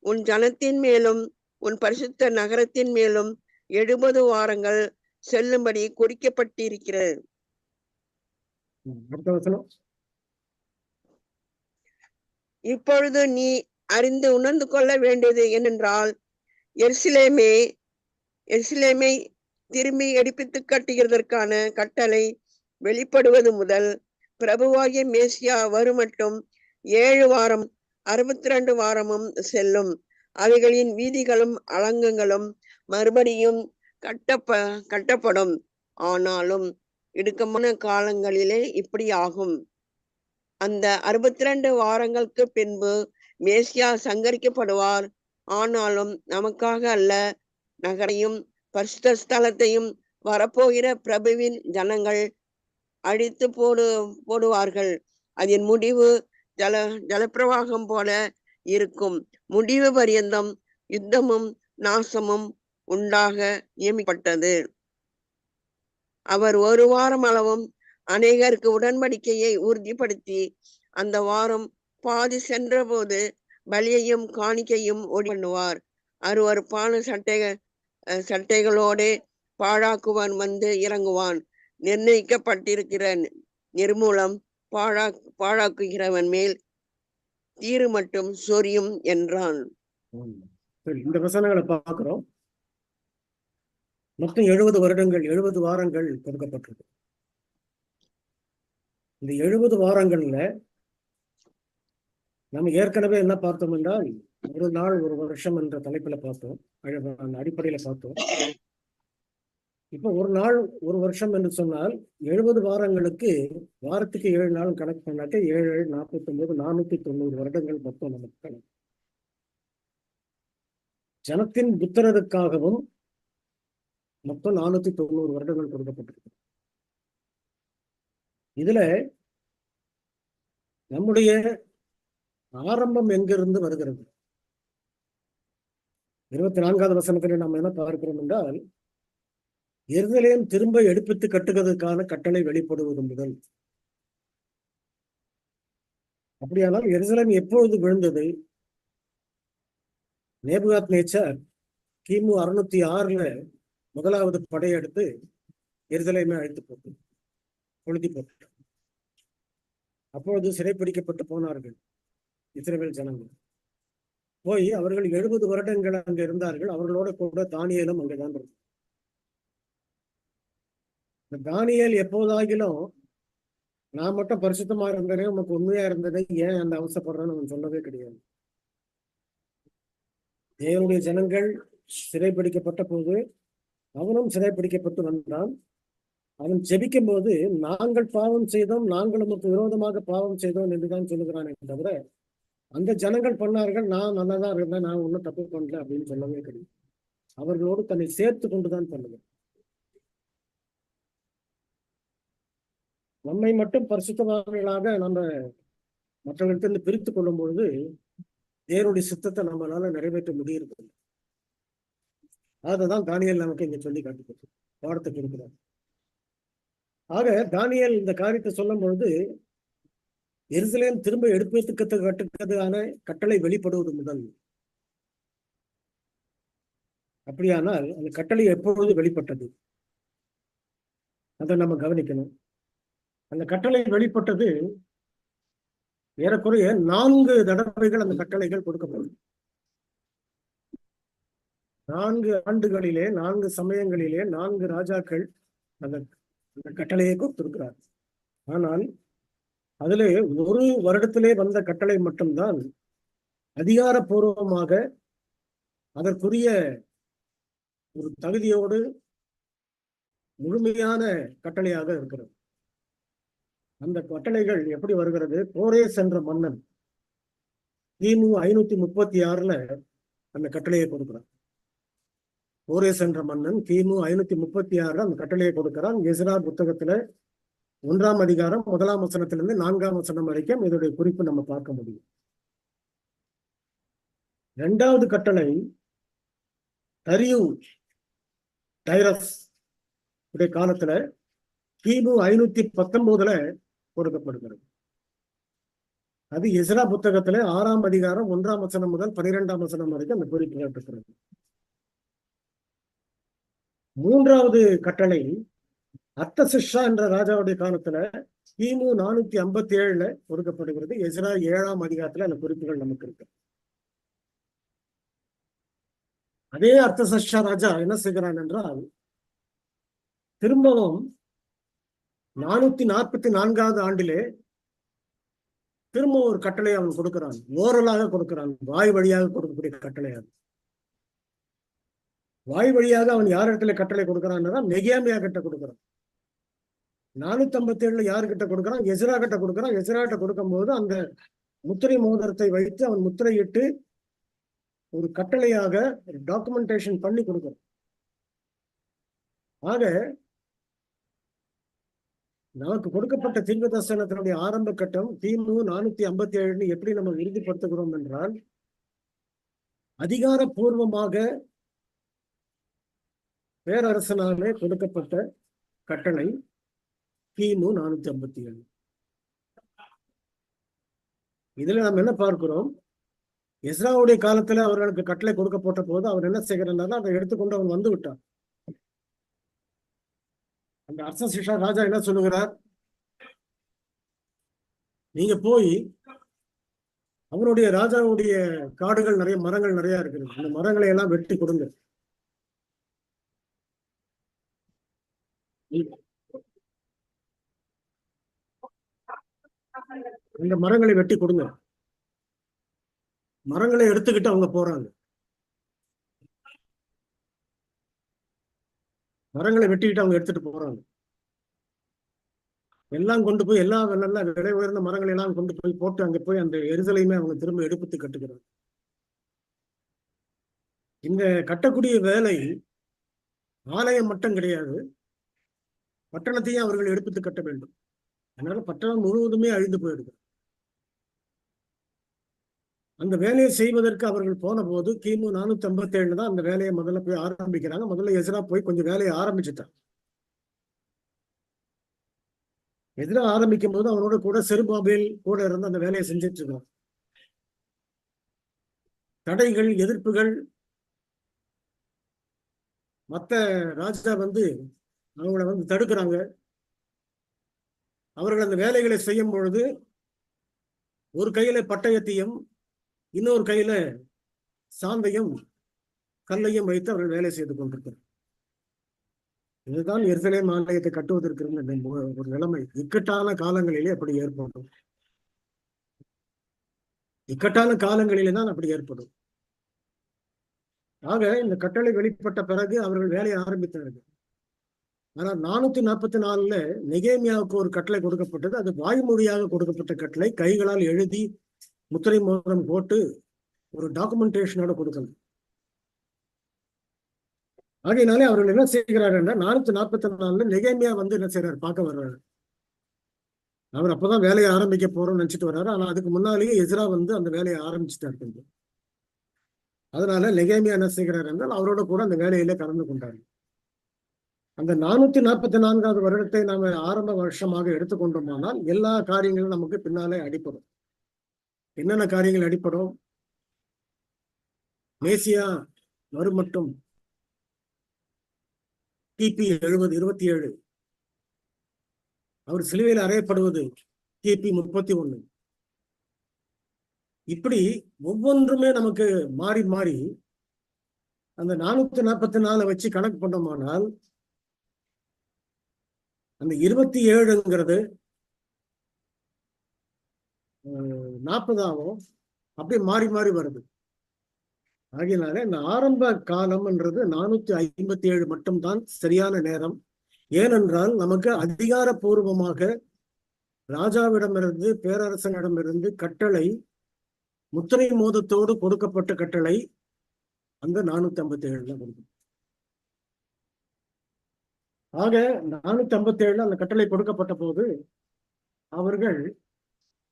உன் ஜனத்தின் மேலும் உன் பரிசுத்த நகரத்தின் மேலும் 70 வாரங்கள் செல்லும்படி குறிக்கப்பட்டிருக்கிறது. அடுத்த வசனம். இப்பொழுது நீ அறிந்து உணர்ந்து கொள்ள வேண்டியது என்னென்றால், எருசலேமை திரும்பி எடுப்பித்து கட்டுகிறதற்கான கட்டளை வெளிப்படுவது முதல் பிரபுவாகிய மேசியா வருமட்டும் 7 வாரம் 62 வாரமும் செல்லும். அவைகளின் வீதிகளும் அலங்கங்களும் மறுபடியும் கட்டப்படும். ஆனாலும் இடுக்கமான காலங்களிலே இப்படி ஆகும். அந்த 62 வாரங்களுக்கு பின்பு மேசியா சங்கரிக்கப்படுவார். ஆனாலும் நமக்காக அல்ல, நகரையும் பரிசுத்த ஸ்தலத்தையும் வரப்போகிற பிரபுவின் ஜனங்கள் அழித்து போடுவார்கள். அதன் முடிவு ஜலப்பிரவாகம் போல இருக்கும். முடிவு பரியந்தம் யுத்தமும் நாசமும் உண்டாக நியமிக்கப்பட்டது. அவர் 1 வாரம் அளவும் அநேகருக்கு உடன்படிக்கையை உறுதிப்படுத்தி அந்த வாரம் பாதி சென்ற போது பலியையும் காணிக்கையும் ஒளி பண்ணுவார். அருவருப்பான சட்டைகளோட பாழாக்குவான் வந்து இறங்குவான். நிர்ணயிக்கப்பட்டிருக்கிற நிர்மூலம் பாழாக்குகிறவன் மேல் தீரு மட்டும் சொரியும் என்றான். சரி, இந்த வசனங்களை பார்க்கிறோம். மொத்தம் 70 வருடங்கள் 70 வாரங்கள் கொடுக்கப்பட்டிருக்கு. இந்த 70 வாரங்கள்ல நம்ம ஏற்கனவே என்ன பார்த்தோம் என்றால், ஒரு நாள் ஒரு வருஷம் என்ற தலைப்புல பார்த்தோம், அந்த அடிப்படையில பார்த்தோம். இப்ப ஒரு நாள் ஒரு வருஷம் என்று சொன்னால் 70 வாரங்களுக்கு வாரத்துக்கு 7 நாள் கணக்கு பண்ணாக்க 7 49 490 வருடங்கள் மொத்தம் நமக்கு கணக்கு. ஜனத்தின் புத்திரருக்காகவும் மொத்தம் 490 வருடங்கள் கொடுக்கப்பட்டிருக்கு. இதுல நம்முடைய ஆரம்பம் எங்கிருந்து வருகிறது? 24வது வசனத்திலே நாம் என்ன பார்க்கிறோம் என்றால், எருசலேம் திரும்ப எடுப்பித்து கட்டுவதற்கான கட்டளை வெளிப்படுவது முதல். அப்படியானால் எருசலேம் எப்பொழுது விழுந்தது? நேபுகாத்நேச்சார் கிமு 606 முதலாவது படையெடுத்து எருசலேமை அழைத்து போட்டு கொளுத்தி போட்டார். அப்பொழுது சிறைப்பிடிக்கப்பட்டு போனார்கள் இஸ்ரவேல் ஜனங்கள். போய் அவர்கள் 70 வருடங்கள் அங்க இருந்தார்கள். அவர்களோட கூட தானியேலும் அங்கதான் இருந்தார். தானியேல் எப்போதாகிலும் நான் மட்டும் பரிசுத்தமா இருந்தேனே, உனக்கு உண்மையா இருந்ததே, ஏன் அந்த அவசரப்படுறேன்னு அவன் சொல்லவே கிடையாது. தேவனுடைய ஜனங்கள் சிறைப்பிடிக்கப்பட்ட போது அவனும் சிறைப்பிடிக்கப்பட்டு வந்தான். அவன் ஜெபிக்கும் போது நாங்கள் பாவம் செய்தோம், நாங்கள் உமக்கு விரோதமாக பாவம் செய்தோம் என்றுதான் சொல்லுகிறானே தவிர அந்த ஜனங்கள் பண்ணார்கள், நான் நல்லாதான் இருந்தேன், நான் ஒன்றும் தப்பு பண்ணல அப்படின்னு சொல்லவே கிடையாது. அவர்களோடு தன்னை சேர்த்து கொண்டுதான் பண்ணுவேன். நம்மை மட்டும் பரிசுத்தவான்களாக நம்ம மற்றவர்களிடத்திலிருந்து பிரித்து கொள்ளும் பொழுது தேவனுடைய சித்தத்தை நம்மளால நிறைவேற்ற முடியுது. அதுதான் தானியேல் நமக்கு இங்க சொல்லி காட்டுகிறது, பாடத்துக்கு இருக்கிறார். ஆக தானியேல் இந்த காரியத்தை சொல்லும் பொழுது எருசலேம் திரும்ப கட்டுவதற்கான கட்டளை வெளிப்படுவது முதல். அப்படியானால் அந்த கட்டளை எப்பொழுது வெளிப்பட்டது அதை நம்ம கவனிக்கணும். அந்த கட்டளை வெளிப்பட்டது ஏறக்குறைய 4 தடவைகள் அந்த கட்டளைகள் கொடுக்கப்படும். 4 ஆண்டுகளிலே 4 சமயங்களிலே 4 ராஜாக்கள் அந்த கட்டளையை கொடுத்திருக்கிறார். ஆனால் அதிலே ஒரு வருடத்திலே வந்த கட்டளை மட்டும்தான் அதிகாரப்பூர்வமாக அதற்குரிய ஒரு தகுதியோடு முழுமையான கட்டளையாக இருக்கிறது. அந்த கட்டளைகள் எப்படி வருகிறது? கோரேஸ் என்ற மன்னன் கிமு 536 அந்த கட்டளையை கொடுக்கிறான். கோரேஸ் என்ற மன்னன் கிமு 536 அந்த கட்டளையை கொடுக்கிறான். எஸ்ரா புத்தகத்துல 1ஆம் அதிகாரம் 1ஆம் வசனத்திலிருந்து 4ஆம் வசனம் வரைக்கும் இதோடைய குறிப்பு நம்ம பார்க்க முடியும். 2வது கட்டளை தரியு டைரஸ் உடைய காலத்துல கிமு 519 கொடுக்கப்படுகிறது. அது எஸ்ரா புத்தகத்துல 6ஆம் அதிகாரம் 1ஆம் வசனம் முதல் 12ஆம் வசனம் வரைக்கும் அந்த குறிப்பு இருக்கிறது. மூன்றாவது கட்டளை அர்த்தசிஷ்டா என்ற ராஜாவுடைய காலத்துல கிமு 457 கொடுக்கப்படுகிறது. எஸ்ரா 7ஆம் அதிகாரத்துல அந்த குறிப்புகள் நமக்கு இருக்கு. அதே அர்த்தசிஷ்டா ராஜா என்ன செய்கிறான் என்றால், திரும்பவும் 444வது ஆண்டிலே திரும்ப ஒரு கட்டளை அவன் கொடுக்கிறான். ஓரலாக கொடுக்கிறான், வாய் வழியாக கொடுக்கக்கூடிய கட்டளை. அது வாய் வழியாக அவன் யார் இடத்துல கட்டளை கொடுக்கிறான்? நெகேமியா கிட்ட கொடுக்கிறான். 457 யாருக்கிட்ட கொடுக்கிறான்? எஸ்ரா கிட்ட கொடுக்கிறான். எஸ்ரா கிட்ட கொடுக்கும்போது அந்த முத்திரை மோதிரத்தை வைத்து அவன் முத்திரையிட்டு ஒரு கட்டளையாக டாக்குமெண்டேஷன் பண்ணி கொடுக்கிறான். ஆக நமக்கு கொடுக்கப்பட்ட தீர்க்கதரிசனத்தினுடைய ஆரம்ப கட்டம் கிமு 457 எப்படி நம்ம உறுதிப்படுத்துகிறோம் என்றால், அதிகாரப்பூர்வமாக பேரரசனாலே கொடுக்கப்பட்ட கட்டளை கிமு 457. இதுல நம்ம என்ன பார்க்கிறோம்? எஸ்ராவுடைய காலத்துல அவர்களுக்கு கட்டளை கொடுக்கப்பட்ட போது அவர் என்ன செய்கிறார்? அதை எடுத்துக்கொண்டு அவன் வந்து விட்டான். அந்த அர்த்தசிஷ்டா ராஜா என்ன சொல்லுகிறார்? நீங்க போய் அவருடைய ராஜாவுடைய காடுகள் நிறைய மரங்கள் நிறைய இருக்குது, அந்த மரங்களை எல்லாம் வெட்டி கொடுங்க. இந்த மரங்களை வெட்டி கொடுங்க. மரங்களை எடுத்துக்கிட்டு அவங்க போறாங்க. மரங்களை வெட்டிக்கிட்டு அவங்க எடுத்துட்டு போறாங்க. எல்லாம் கொண்டு போய் எல்லா நல்ல விலை உயர்ந்த மரங்களை எல்லாம் கொண்டு போய் போட்டு அங்க போய் அந்த எரிசலையுமே அவங்க திரும்ப எடுப்பித்து கட்டுக்கிறாங்க. இந்த கட்டக்கூடிய வேலை ஆலயம் மட்டும் கிடையாது, பட்டணத்தையும் அவர்கள் எடுப்பித்து கட்ட வேண்டும். அதனால பட்டணம் முழுவதுமே அழிந்து போயிடுது. அந்த வேலையை செய்வதற்கு அவர்கள் போன போது கிமு 457 தான் அந்த வேலையை முதல்ல போய் ஆரம்பிக்கிறாங்க. முதல்ல எஸ்ரா போய் கொஞ்சம் வேலையை ஆரம்பிச்சுட்டான். எஸ்ரா ஆரம்பிக்கும் போது அவனோட கூட செருபாபேல் கூட இருந்து அந்த வேலையை செஞ்சிட்டு இருக்கான். தடைகள், எதிர்ப்புகள், மற்ற ராஜா அவங்கள தடுக்கிறாங்க. அவர்கள் அந்த வேலைகளை செய்யும் பொழுது ஒரு கையில பட்டயத்தையும் இன்னொரு கையில சாந்தையும் கல்லையும் வைத்து அவர்கள் வேலை செய்து கொண்டிருக்கிறார். இதுதான் எருசலேம் ஆலயத்தை கட்டுவதற்கு இருந்த ஒரு நிலைமை. இக்கட்டான காலங்களிலே அப்படி ஏற்படும். இக்கட்டான காலங்களிலே தான் அப்படி ஏற்படும். ஆக இந்த கட்டளை வெளிப்பட்ட பிறகு அவர்கள் வேலையை ஆரம்பித்தார்கள். ஆனால் 444 நெகேமியாவுக்கு ஒரு கட்டளை கொடுக்கப்பட்டது. அது வாய்மொழியாக கொடுக்கப்பட்ட கட்டளை, கைகளால் எழுதி முத்திரை மோதிரம் போட்டு ஒரு டாக்குமெண்டேஷனோட கொடுக்கணும். ஆகையினாலே அவர்கள் என்ன செய்கிறார் என்றால் 444 நெகேமியா என்ன செய்யறாரு? பார்க்க வர்றாரு. அவர் அப்பதான் வேலையை ஆரம்பிக்க போறோம்னு நினைச்சிட்டு வர்றாரு. ஆனா அதுக்கு முன்னாலேயே எஸ்ரா அந்த வேலையை ஆரம்பிச்சுட்டாரு. அதனால நெகேமியா என்ன செய்கிறார் என்றால் அவரோட கூட அந்த வேலையில கலந்து கொண்டார். அந்த 444வது வருடத்தை நாம ஆரம்ப வருஷமாக எடுத்துக்கொண்டோமானால் எல்லா காரியங்களும் நமக்கு பின்னாலே அடிப்படும். என்னென்ன காரியங்கள் அடிப்படும்? மேசியா மறுமட்டும் கிபி 27, அவர் சிலுவையில் அறையப்படுவது கிபி 31. இப்படி ஒவ்வொன்றுமே நமக்கு மாறி மாறி அந்த 444 வச்சு கணக்கு பண்ணோமானால் அந்த 27ங்கிறது 40 அப்படியே மாறி மாறி வருது. ஆகையினால இந்த ஆரம்ப காலம்ன்றது 457 மட்டும்தான் சரியான நேரம். ஏனென்றால் நமக்கு அதிகாரப்பூர்வமாக ராஜாவிடமிருந்து பேரரசனிடமிருந்து கட்டளை, முத்திரை மோதத்தோடு கொடுக்கப்பட்ட கட்டளை அந்த 457 கொடுக்கும். ஆக 457 அந்த கட்டளை கொடுக்கப்பட்ட போது அவர்கள்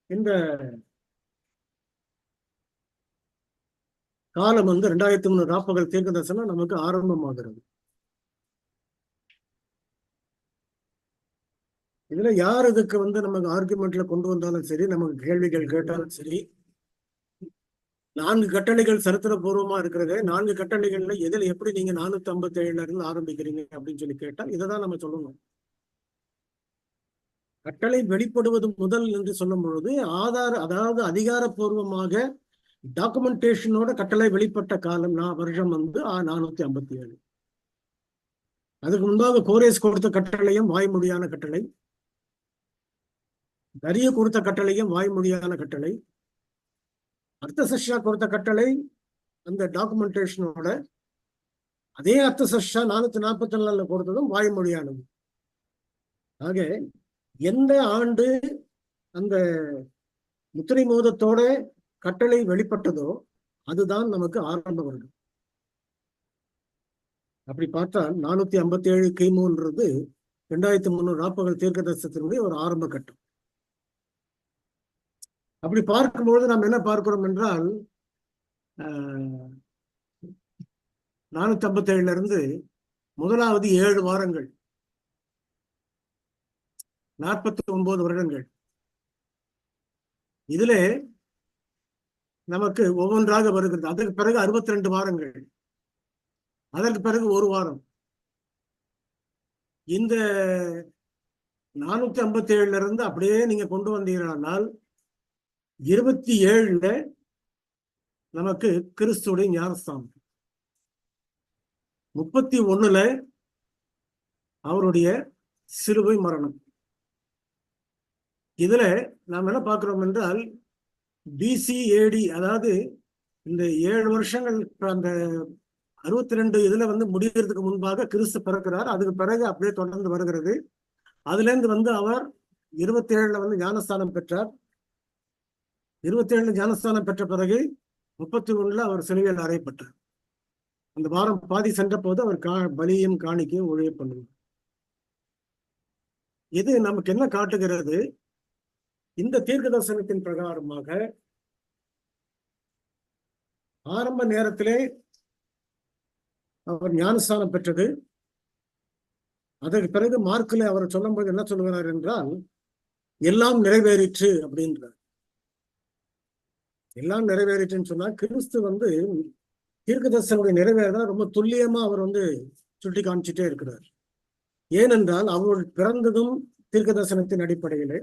இந்த காலம் 2300 ராப்பகல் தீர்க்க தரிசனம் நமக்கு ஆரம்பமாகிறது. இதுல யார் இதுக்கு நமக்கு ஆர்குமெண்ட்ல கொண்டு வந்தாலும் சரி, நமக்கு கேள்விகள் கேட்டாலும் சரி, 4 கட்டளைகள் சரித்திர பூர்வமா இருக்கிறது. 4 கட்டளைகள்ல எதில் எப்படி நீங்க 457 இருந்து ஆரம்பிக்கிறீங்க அப்படின்னு சொல்லி கேட்டா இதைதான் நம்ம சொல்லணும். கட்டளை வெளிப்படுவது முதல் என்று சொல்லும் பொழுது அதாவது அதிகாரப்பூர்வமாக டாக்குமெண்டேஷனோட கட்டளை வெளிப்பட்ட காலம் வருஷம் வந்து 457. அதுக்கு முன்பாக கோரேஸ் கொடுத்த கட்டளையும் வாய்மொழியான கட்டளை, தரிய கொடுத்த கட்டளையும் வாய்மொழியான கட்டளை, அர்த்தசஷ்டா கொடுத்த கட்டளை அந்த டாக்குமெண்டேஷனோட, அதே அர்த்தசஷ்டா 444 கொடுத்ததும் வாய்மொழியானது. ஆக எந்த ஆண்டு அந்த முத்திரை மோதத்தோட கட்டளை வெளிப்பட்டதோ அதுதான் நமக்கு ஆரம்ப வருடம். அப்படி பார்த்தால் 457 கிமுன்றது 2300 ராப்பகல் தீர்க்க தரிசனத்தினுடைய ஒரு ஆரம்ப கட்டம். அப்படி பார்க்கும்போது நாம் என்ன பார்க்கிறோம் என்றால் 457 இருந்து முதலாவது 7 வாரங்கள் 49 வருடங்கள். இதுல நமக்கு ஒவ்வொன்றாக வருகிறது. அதற்கு பிறகு 62 வாரங்கள், அதற்கு பிறகு 1 வாரம். இந்த 457 இருந்து அப்படியே நீங்க கொண்டு வந்தீங்கன்னால் 27ல நமக்கு கிறிஸ்துடைய ஞானஸ்தானம், 31ல அவருடைய சிலுவை மரணம். இதுல நாம் என்ன பார்க்கிறோம் என்றால் BC-AD, அதாவது இந்த 7 வருஷங்கள் அந்த 62 இதுல வந்து முடிகிறதுக்கு முன்பாக கிறிஸ்து பிறக்கிறார். அதுக்கு பிறகு அப்படியே தொடர்ந்து வருகிறது. அதுல இருந்து வந்து அவர் 27ல வந்து ஞானஸ்தானம் பெற்றார். 27ல ஞானஸ்தானம் பெற்ற பிறகு 31ல அவர் சிலுவையில் அறையப்பட்டார். அந்த வாரம் பாதி சென்ற போது அவர் பலியும் காணிக்கையும் ஊழியம் பண்ணுவார். இது நமக்கு என்ன காட்டுகிறது? இந்த தீர்க்க தரிசனத்தின் பிரகாரமாக ஆரம்ப நேரத்திலே அவர் ஞானஸ்தானம் பெற்றது. அதற்கு பிறகு மார்க்கில் அவர் சொல்லும்போது என்ன சொல்லுகிறார் என்றால் எல்லாம் நிறைவேறிற்று அப்படின்றார். எல்லாம் நிறைவேறிற்றுன்னு சொன்னா கிறிஸ்து வந்து தீர்க்க தரிசனுடைய நிறைவேறதான் ரொம்ப துல்லியமா அவர் வந்து சுட்டி காமிச்சிட்டே இருக்கிறார். ஏனென்றால் அவர் பிறந்ததும் தீர்க்க தரிசனத்தின் அடிப்படையிலே,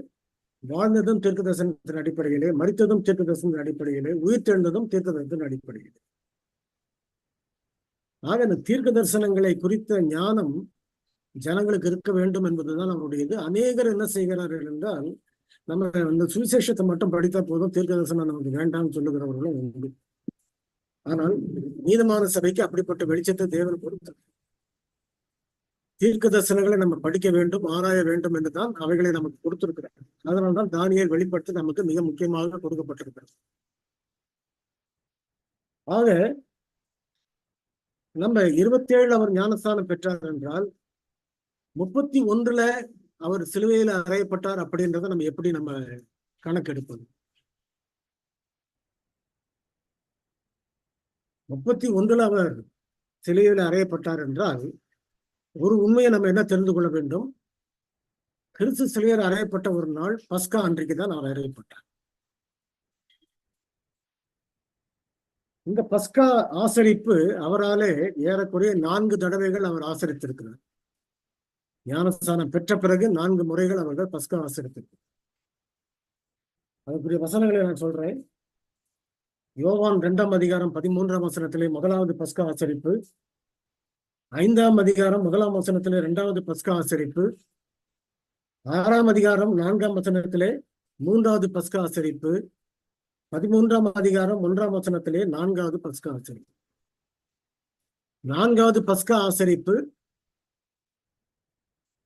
வாழ்ந்ததும் தீர்க்க தரிசனத்தின் அடிப்படையிலே, மரித்ததும் தீர்க்க தரிசனத்தின் அடிப்படையிலே, உயிர்த்தெழுந்ததும் தீர்க்க தரிசனத்தின் அடிப்படையிலே. ஆக இந்த தீர்க்க தரிசனங்களை குறித்த ஞானம் ஜனங்களுக்கு இருக்க வேண்டும் என்பதுதான் அவருடையது. அநேகர் என்ன செய்கிறார்கள் என்றால் நம்ம இந்த சுவிசேஷத்தை மட்டும் படித்தா போதும், தீர்க்க தரிசனம் நமக்கு வேண்டாம்னு சொல்லுகிறவர்களும் உண்டு. ஆனால் நீதமான சபைக்கு அப்படிப்பட்ட வெளிச்சத்தை தேவன் கொடுத்தார். தீர்க்க தரிசனங்களை நம்ம படிக்க வேண்டும், ஆராய வேண்டும் என்றுதான் அவைகளை நமக்கு கொடுத்திருக்கிறார். அதனால்தான் தானியேல் வெளிப்படுத்தி நமக்கு மிக முக்கியமாக கொடுக்கப்பட்டிருக்கிறது. ஆக நம்ம 27 அவர் ஞானஸ்தானம் பெற்றார் என்றால் 31ல அவர் சிலுவையில் அறையப்பட்டார் அப்படின்றத நம்ம எப்படி நம்ம கணக்கெடுப்பது? 31ல அவர் சிலுவையில் அறையப்பட்டார் என்றால் ஒரு உண்மையை நம்ம என்ன தெரிந்து கொள்ள வேண்டும்? கிறிஸ்து சிலுவையில் அறையப்பட்ட ஒரு நாள் பஸ்கா அன்றைக்கு தான் அவர் அறையப்பட்டார். இந்த பஸ்கா ஆசரிப்பு அவராலே ஏறக்குறைய 4 தடவைகள் அவர் ஆசரித்திருக்கிறார். ஞானஸ்தானம் பெற்ற பிறகு 4 முறைகள் அவர்கள் பஸ்கா ஆசரித்திருக்கிறார். அதுக்குரிய வசனங்களை நான் சொல்றேன். யோவான் 2ஆம் அதிகாரம் 13ஆம் வசனத்திலே முதலாவது பஸ்கா ஆசரிப்பு, 5ஆம் அதிகாரம் 1ஆம் வசனத்திலே 2வது பஸ்கா ஆசரிப்பு, 6ஆம் அதிகாரம் 4ஆம் வசனத்திலே 3வது பஸ்கா ஆசரிப்பு, 13ஆம் அதிகாரம் 1ஆம் வசனத்திலே 4வது பஸ்கா ஆசரிப்பு. 4வது பஸ்கா ஆசரிப்பு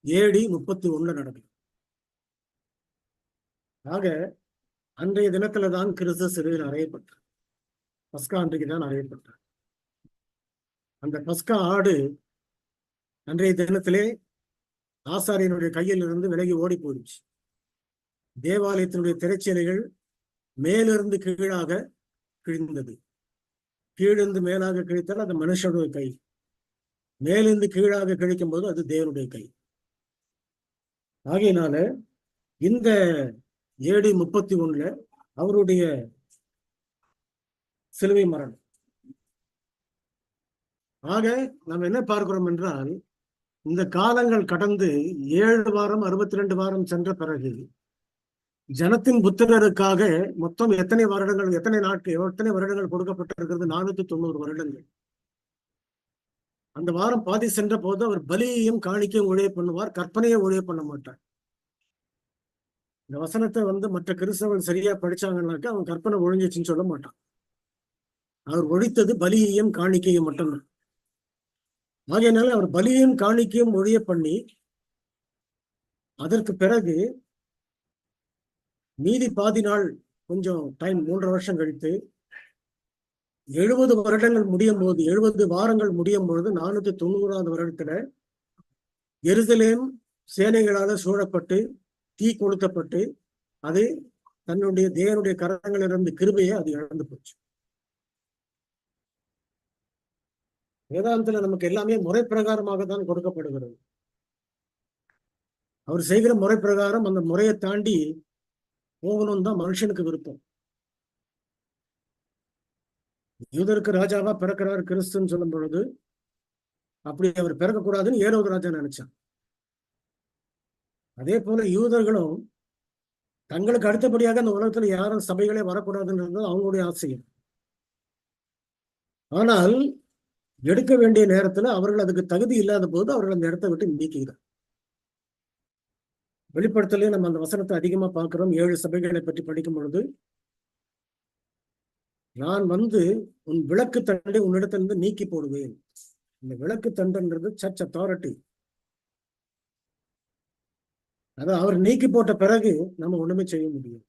AD 31 நடக்கும். ஆக அன்றைய தினத்துல தான் கிறிஸ்து சிலுவையில் அறையப்பட்டார். பஸ்கா அன்றைக்கு தான் அறையப்பட்டார். அந்த பஸ்கா ஆடு அன்றைய தினத்திலே ஆசாரியனுடைய கையில் இருந்து விலகி ஓடி போயிடுச்சு. தேவாலயத்தினுடைய திரைச்சீலைகள் மேலிருந்து கீழாக கிழிந்தது. கீழிருந்து மேலாக கிழித்தால் அது மனுஷனுடைய கை, மேலிருந்து கீழாக கிழிக்கும் போது அது தேவனுடைய கை. ஆகையினால இந்த AD 31ல அவருடைய சிலுவை மரணம். ஆக நாம் என்ன பார்க்கிறோம் என்றால், இந்த காலங்கள் கடந்து 7 வாரம் 62 வாரம் சென்ற பிறகு ஜனத்தின் புத்திரருக்காக மொத்தம் எத்தனை வருடங்கள், எத்தனை நாட்கள், எத்தனை வருடங்கள் கொடுக்கப்பட்டிருக்கிறது? 490 வருடங்கள். அந்த வாரம் பாதி சென்ற போது அவர் பலியையும் காணிக்கையும் ஊழிய பண்ணுவார், கற்பனையை ஊழிய பண்ண மாட்டார். இந்த வசனத்தை மற்ற கிறிஸ்தவர்கள் சரியா படிச்சாங்கன்னாக்கா அவன் கற்பனை ஒழிஞ்சிச்சுன்னு சொல்ல மாட்டான். அவர் ஒழித்தது பலியையும் காணிக்கையும் மட்டும்தான். ஆகையினால அவர் பலியையும் காணிக்கையும் ஒழிய பண்ணி அதற்கு பிறகு மீதி பாதி நாள் கொஞ்சம் டைம் 3.5 வருஷம் கழித்து 70 வருடங்கள் முடியும் போது, 70 வாரங்கள் முடியும் பொழுது 490வது வருடத்துல எருசலேம் சேனைகளால சூழப்பட்டு தீ கொளுத்தப்பட்டு அது தன்னுடைய தேவனுடைய கரங்களிலிருந்து கிருபையை அது இழந்து போச்சு. வேதாந்தத்துல நமக்கு எல்லாமே முறை பிரகாரமாக தான் கொடுக்கப்படுகிறது. அவர் செய்கிற முறை பிரகாரம் அந்த முறையை தாண்டி போகணும் தான் மனுஷனுக்கு விருப்பம். யூதருக்கு ராஜாவா பிறக்கிறார் கிறிஸ்துன்னு சொல்லும் பொழுது அப்படி அவர் பிறக்கக்கூடாதுன்னு ஏரோது ராஜா நினைச்சான். அதே போல யூதர்களும் தங்களுக்கு அடுத்தபடியாக அந்த உலகத்துல யாரும் சபைகளே வரக்கூடாதுன்றது அவங்களுடைய ஆசையம். ஆனால் எடுக்க வேண்டிய நேரத்துல அவர்கள் அதுக்கு தகுதி இல்லாத போது அவர்கள் அந்த இடத்தை விட்டு நீக்கிறார். வெளிப்படுத்தலே நம்ம அந்த வசனத்தை அதிகமா பார்க்கிறோம். 7 சபைகளை பற்றி படிக்கும் பொழுது, நான் உன் விளக்கு தண்டை உன்னிடத்திலிருந்து நீக்கி போடுவேன். இந்த விளக்கு தண்டுன்றது சர்ச் அத்தாரிட்டி. அதை அவர் நீக்கி போட்ட பிறகு நம்ம ஒண்ணுமே செய்ய முடியும்.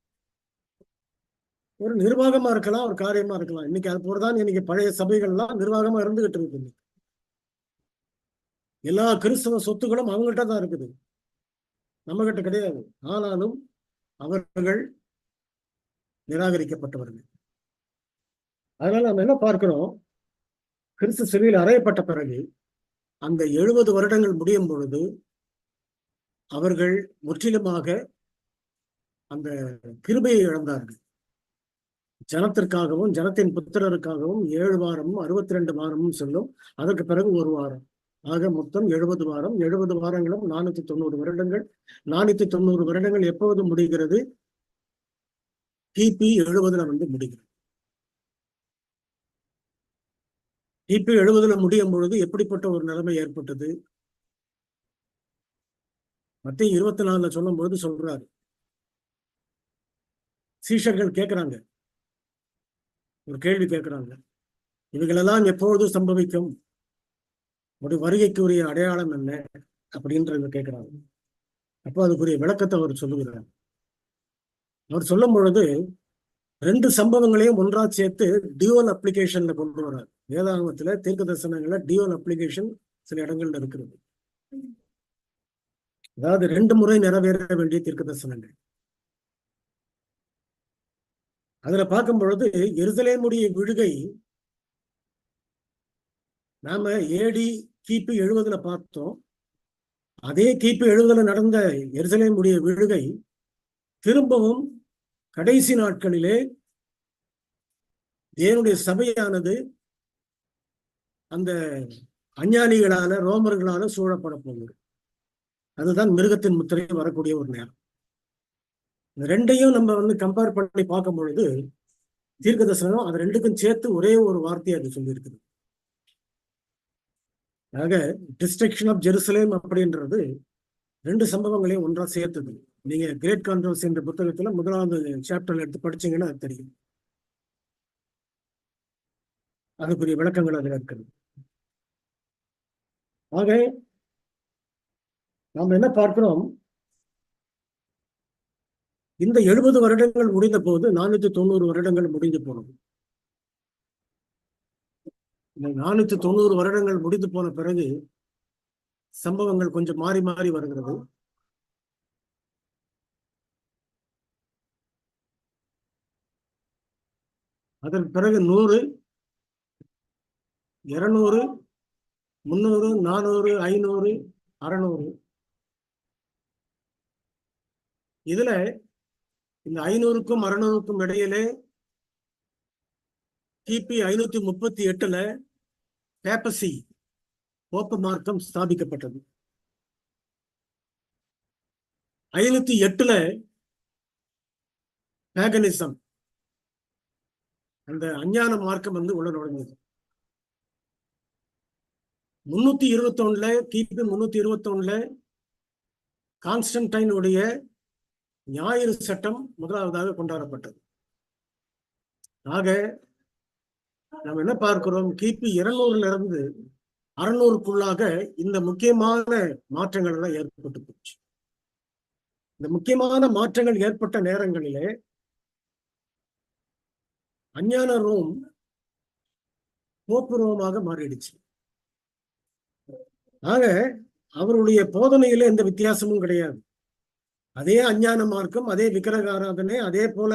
ஒரு நிர்வாகமா இருக்கலாம், ஒரு காரியமா இருக்கலாம். இன்னைக்கு அது போலதான் இன்னைக்கு பழைய சபைகள்லாம் நிர்வாகமா இருந்துகிட்டு இருக்கு. எல்லா கிறிஸ்தவ சொத்துக்களும் அவங்ககிட்ட தான் இருக்குது, நம்ம கிட்ட கிடையாது. ஆனாலும் அவர்கள் நிராகரிக்கப்பட்டவர்கள். அதனால நம்ம என்ன பார்க்கிறோம், கிறிஸ்து சிலுவையில் அறையப்பட்ட பிறகு அந்த 70 வருடங்கள் முடியும் பொழுது அவர்கள் முற்றிலுமாக அந்த கிருபையை இழந்தார்கள். ஜனத்திற்காகவும் ஜனத்தின் புத்திரருக்காகவும் 7 வாரமும் 62 வாரமும் சொல்லும். அதற்கு பிறகு 1 வாரம். ஆக மொத்தம் 70 வாரம். 70 வாரங்களும் 490 வருடங்கள். 490 வருடங்கள் எப்போது முடிகிறது? கிபி 70ல முடிகிறது. கிபி 70ல முடியும் பொழுது எப்படிப்பட்ட ஒரு நிலைமை ஏற்பட்டது? மத்திய 24ல சொல்லும் பொழுது சொல்றாரு, சீஷர்கள் கேட்கிறாங்க, ஒரு கேள்வி கேட்கிறாங்க, இவைகளெல்லாம் எப்பொழுது சம்பவிக்கும்? ஒரு வருகைக்கு உரிய அடையாளம் என்ன அப்படின்றத கேட்கிறாங்க. அப்போ அதுக்குரிய விளக்கத்தை அவர் சொல்லுகிறார். அவர் சொல்லும் பொழுது 2 சம்பவங்களையும் ஒன்றா சேர்த்து டியூவல் அப்ளிகேஷன்ல கொண்டு வர்றார். வேதாகமத்துல தீர்க்க தரிசனங்கள்ல டியூவல் அப்ளிகேஷன் சில இடங்கள்ல இருக்கிறது. அதாவது 2 முறை நிறைவேற வேண்டிய தீர்க்க தரிசனங்கள். அதுல பார்க்கும் பொழுது எருசலேமுடைய விழுகை நாம ஏடி கிபி 70ல பார்த்தோம். அதே கிபி 70ல நடந்த எருசலேமுடைய விழுகை திரும்பவும் கடைசி நாட்களிலே தேவனுடைய சபையானது அந்த அஞ்ஞானிகளால ரோமர்களால சூழப்பட போகுது. அதுதான் மிருகத்தின் முத்திரை வரக்கூடிய ஒரு நேரம். இந்த 2ஐயும் நம்ம கம்பேர் பண்ணி பார்க்கும் பொழுது தீர்க்க தரிசனம் அது 2க்கும் சேர்த்து ஒரே ஒரு வார்த்தையை அது சொல்லியிருக்குது. ஆக டிஸ்ட்ரக்ஷன் ஆஃப் ஜெருசலேம் அப்படின்றது 2 சம்பவங்களையும் ஒன்றா சேர்த்தது. நீங்க கிரேட் கான்ட்ரோவர்சி என்ற புத்தகத்துல 1வது சாப்டர்ல எடுத்து படிச்சீங்கன்னா அது தெரியும். அதுக்குரிய விளக்கங்கள் அதில் இருக்கிறது. ஆக நாம் என்ன பார்க்கிறோம், இந்த 70 வருடங்கள் முடிந்த போது 490 வருடங்கள் முடிந்து போனது. இந்த 490 வருடங்கள் முடிந்து போன பிறகு சம்பவங்கள் கொஞ்சம் மாறி மாறி வருகிறது. அதற்கு பிறகு 100, 200, 300, 400, 500, 600. இதுல இந்த 500க்கும் 600க்கும் இடையிலே கிபி 538 பேப்பசி போப்பு மார்க்கம் ஸ்தாபிக்கப்பட்டது. 508 பேகனிசம் அந்த அஞ்ஞான மார்க்கம் வந்து உள்ள நுழைஞ்சது. 321 கிபி 321 கான்ஸ்டன்டைனுடைய ஞாயிறு சட்டம் முதலாவதாக கொண்டாடப்பட்டது. ஆக நாம் என்ன பார்க்கிறோம், கிபி 200 இருந்து 600க்குள்ளாக இந்த முக்கியமான மாற்றங்கள் எல்லாம் ஏற்பட்டு போச்சு. இந்த முக்கியமான மாற்றங்கள் ஏற்பட்ட நேரங்களிலே அஞ்ஞான ரோம் போப்பு ரோமாக மாறிடுச்சு. ஆக அவருடைய போதனையில எந்த வித்தியாசமும் கிடையாது. அதே அஞ்ஞான மார்க்கம், அதே விக்கிரக ஆராதனை, அதே போல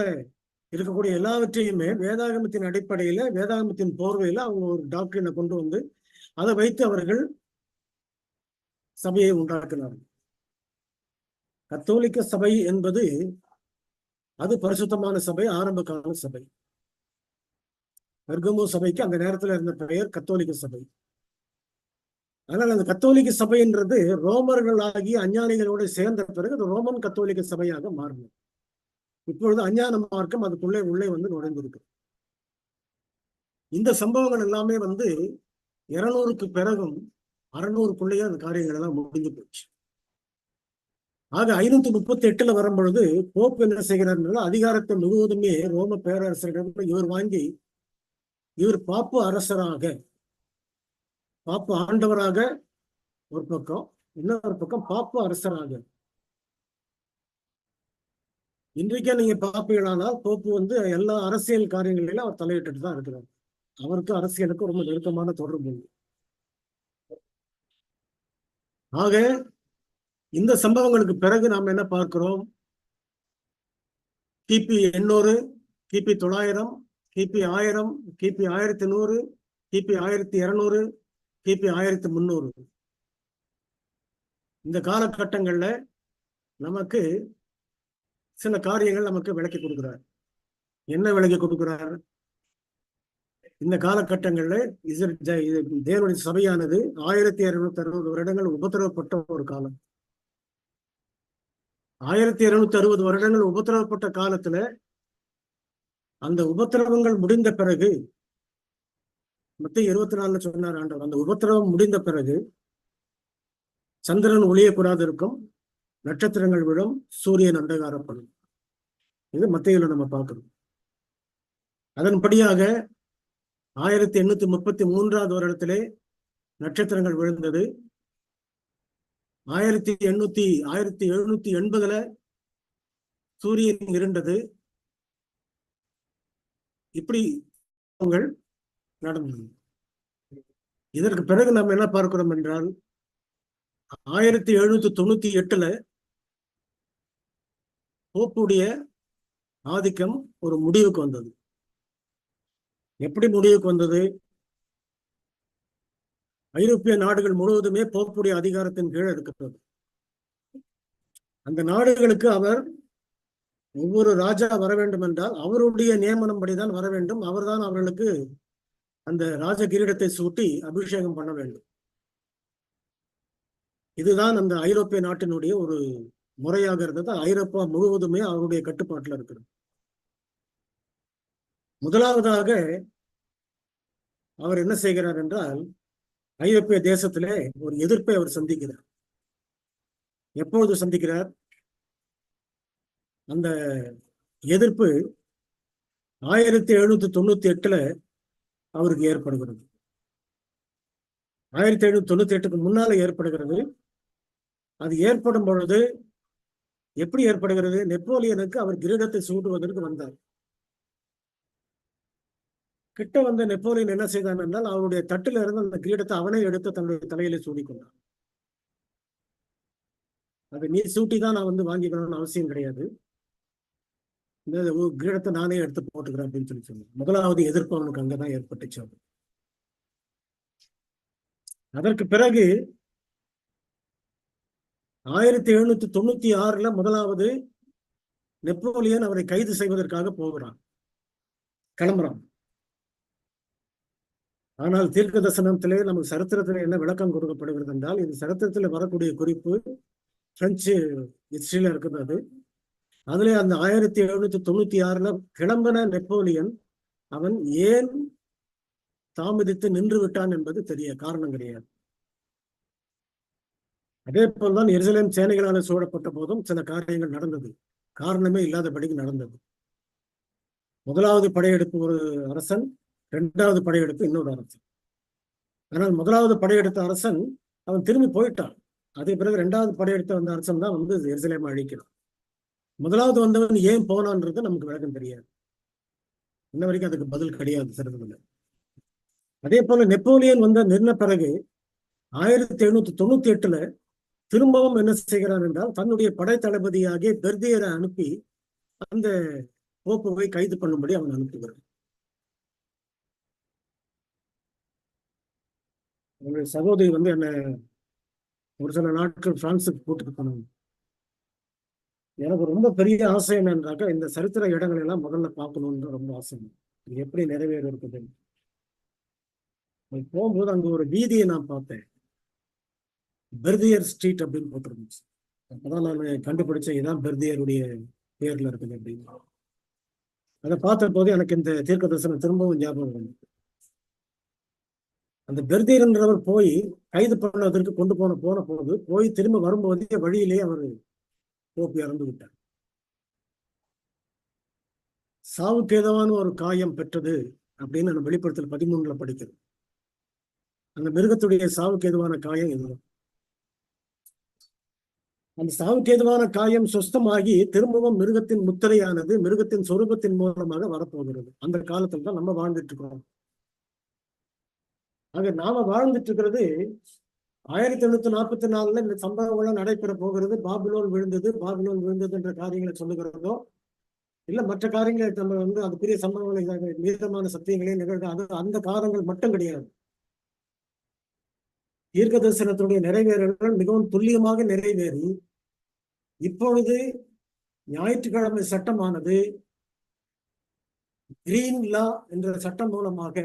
இருக்கக்கூடிய எல்லாவற்றையுமே வேதாகமத்தின் அடிப்படையில, வேதாகமத்தின் போர்வையில அவங்க ஒரு டாக்டரினை கொண்டு வந்து அதை வைத்து அவர்கள் சபையை உண்டாக்கினார்கள். கத்தோலிக்க சபை என்பது அது பரிசுத்தமான சபை, ஆரம்ப கால சபை. பெர்கமோ சபைக்கு அந்த நேரத்தில் இருந்த பெயர் கத்தோலிக்க சபை. ஆனால் அந்த கத்தோலிக்க சபைன்றது ரோமர்கள் ஆகிய அஞ்ஞானிகளோடு சேர்ந்த பிறகு அது ரோமன் கத்தோலிக்க சபையாக மாறினது. இப்பொழுது அஞ்ஞான மார்க்கம் அதுக்குள்ளே உள்ளே வந்து நுழைந்திருக்கு. இந்த சம்பவங்கள் எல்லாமே வந்து 200க்கு பிறகும் 600க்குள்ளேயே அந்த காரியங்கள் எல்லாம் முடிஞ்சு போச்சு. ஆக 538 வரும்பொழுது போப் என்ன செய்கிறார், அதிகாரத்தை முழுவதுமே ரோம பேரரசர்கள் இவர் வாங்கி இவர் பாப்பு அரசராக, பாப்பு ஆண்டவராக ஒரு பக்கம், இன்னொரு பக்கம் பாப்பு அரசராக. இன்றைக்கே நீங்க பார்ப்பீங்களானால் போப்பு வந்து எல்லா அரசியல் காரியங்களிலும் அவர் தலையிட்டு தான் இருக்கிறார். அவருக்கு அரசியலுக்கு ரொம்ப நெருக்கமான தொடர்பு உண்டு. ஆக இந்த சம்பவங்களுக்கு பிறகு நாம் என்ன பார்க்கிறோம், கிபி 800, கிபி 900, கிபி 1000, கிபி 1100, கிபி 1200, கிபி 1300 இந்த காலகட்டங்கள்ல நமக்கு சில காரியங்கள் நமக்கு விளக்கி கொடுக்கிறார். என்ன விளக்கி கொடுக்கிறார்? இந்த காலகட்டங்கள்ல தேவனுடைய சபையானது 1260 வருடங்கள் உபத்திரவப்பட்ட ஒரு காலம். 1260 வருடங்கள் உபத்திரவப்பட்ட காலத்துல அந்த உபத்திரவங்கள் முடிந்த பிறகு, மத்திய 24 சொன்னார் ஆண்டவர், அந்த உபத்திரவம் முடிந்த பிறகு சந்திரன் ஒளியக்கூடாது இருக்கும், நட்சத்திரங்கள் விழும், சூரியன் அந்தகாரப்படும். இது மத்தியில நம்ம பார்க்கிறோம். அதன்படியாக 1833 வருடத்திலே நட்சத்திரங்கள் விழுந்தது. 1780 சூரியன் இருண்டது. இப்படி நடந்தது. இதற்கு பிறகு நாம் என்ன பார்க்கிறோம் என்றால் 1798 போப்புடைய ஆதிக்கம் ஒரு முடிவுக்கு வந்தது. எப்படி முடிவுக்கு வந்தது? ஐரோப்பிய நாடுகள் முழுவதுமே போப்புடைய அதிகாரத்தின் கீழ் இருக்கிறது. அந்த நாடுகளுக்கு அவர் ஒவ்வொரு ராஜா வர வேண்டும் என்றால் அவருடைய நியமனம் படிதான் வர வேண்டும். அவர்தான் அவர்களுக்கு அந்த ராஜ கிரீடத்தை சூட்டி அபிஷேகம் பண்ண வேண்டும். இதுதான் அந்த ஐரோப்பிய நாட்டினுடைய ஒரு முறையாக இருந்தது. ஐரோப்பா முழுவதுமே அவருடைய கட்டுப்பாட்டில் இருக்கிறது. முதலாவதாக அவர் என்ன செய்கிறார் என்றால், ஐரோப்பிய தேசத்திலே ஒரு எதிர்ப்பை அவர் சந்திக்கிறார். எப்பொழுது சந்திக்கிறார்? அந்த எதிர்ப்பு 1798 அவருக்கு ஏற்படுகிறது. 1798க்கு முன்னால ஏற்படுகிறது. அது ஏற்படும் பொழுது எப்படி ஏற்படுகிறது? நெப்போலியனுக்கு அவர் கிரீடத்தை சூட்டுவதற்கு வந்தார். கிட்ட வந்த நெப்போலியன் என்ன செய்தான் என்றால், அவருடைய தட்டில இருந்து அந்த கிரீடத்தை அவனே எடுத்து தன்னுடைய தலையில சூடிக்கொண்டார். அது நீ சூட்டிதான் நான் வந்து வாங்கிக்கணும்னு அவசியம் கிடையாது, இந்த கிரீடத்தை நானே எடுத்து போட்டுக்கிறேன் அப்படின்னு சொல்லி சொன்னார். முதலாவது எதிர்ப்பு அவனுக்கு அங்கதான் ஏற்பட்டுச்சு. அதற்கு பிறகு 1796 முதலாவது நெப்போலியன் அவரை கைது செய்வதற்காக போகிறான், கிளம்புறான். ஆனால் தீர்க்க தரிசனத்திலே நமக்கு சரித்திரத்திலே என்ன விளக்கம் கொடுக்கப்படுகிறது என்றால், இது சரித்திரத்தில் வரக்கூடிய குறிப்பு பிரெஞ்சு ஹிஸ்டரியில இருக்குது. அதுல அந்த 1796 கிளம்பின நெப்போலியன் அவன் ஏன் தாமதித்து நின்று விட்டான் என்பது தெரிய காரணம் கிடையாது. அதே போல்தான் எருசலேம் சேனைகளால் சூழப்பட்ட போதும் சில காரியங்கள் நடந்தது, காரணமே இல்லாதபடிக்கு நடந்தது. முதலாவது படையெடுப்பு ஒரு அரசன், இரண்டாவது படையெடுப்பு இன்னொரு அரசன். ஆனால் முதலாவது படையெடுத்த அரசன் அவன் திரும்பி போயிட்டான். அதுக்கு பிறகு இரண்டாவது படையெடுத்த வந்த அரசன் தான் வந்து எருசலேமை அழிக்கிறான். முதலாவது வந்தவன் ஏன் போனான்றது நமக்கு விளக்கம் தெரியாது, இன்ன வரைக்கும் அதுக்கு பதில் கிடையாது சரித்திரத்துல. அதே போல நெப்போலியன் வந்த நின்ன பிறகு 1798 திரும்பவும் என்ன செய்கிறான் என்றால், தன்னுடைய படை தளபதியாகிய பெர்தியரை அனுப்பி அந்த போப்புவை கைது பண்ணும்படி அவன் அனுப்புகிறான். அவனுடைய சகோதரி வந்து என்ன ஒரு சில நாட்கள் பிரான்ஸுக்கு கூட்டிட்டு போனாங்க. எனக்கு ரொம்ப பெரிய ஆசை என்னன்றாக்கா, இந்த சரித்திர இடங்கள் எல்லாம் முதல்ல பார்க்கணும்னு ரொம்ப ஆசை. இது எப்படி நிறைவேற இருக்குது போகும்போது அங்க ஒரு வீதியை நான் பார்த்தேன், பெர்தியர் ஸ்ட்ரீட் அப்படின்னு போட்டிருந்துச்சு. அப்பதான் நான் கண்டுபிடிச்சேன் இதான் பெர்தியருடைய பேர்ல இருக்குது அப்படின்னு. அதை பார்த்த போது எனக்கு இந்த தீர்க்க தரிசனம் திரும்பவும் ஞாபகம் வந்து, அந்த பெர்தியர் என்றவர் போய் கைது பண்ணுவதற்கு கொண்டு போன போது போய் திரும்ப வரும்போதே வழியிலே அவர் போப்பு இறந்து விட்டார். சாவுக்கு ஏதவான ஒரு காயம் பெற்றது அப்படின்னு நம்ம வெளிப்படுத்தல் 13 படிக்கிறோம். அந்த மிருகத்துடைய சாவுக்கு ஏதுவான காயம் இதுதான். அந்த சாவுக்கு ஏதுவான காயம் சுஸ்தமாகி திரும்பவும் மிருகத்தின் முத்திரையானது மிருகத்தின் சொரூபத்தின் மூலமாக வரப்போகிறது. அந்த காலத்துல தான் நம்ம வாழ்ந்துட்டு இருக்கிறோம். ஆக நாம வாழ்ந்துட்டு இருக்கிறது 1844 இந்த சம்பவங்கள்லாம் நடைபெற போகிறது. பாபிலோன் விழுந்தது என்ற காரியங்களை சொல்லுகிறதோ இல்ல மற்ற காரியங்களை நம்ம வந்து அது பெரிய சம்பவங்களை மீதமான சத்தியங்களே நிகழ்வு அந்த காலங்கள் மட்டும் கிடையாது. தீர்க்க தரிசனத்துடைய நிறைவேறல்கள் மிகவும் துல்லியமாக நிறைவேறி இப்பொழுது ஞாயிற்றுக்கிழமை சட்டமானது கிரீன் லா என்ற சட்டம் மூலமாக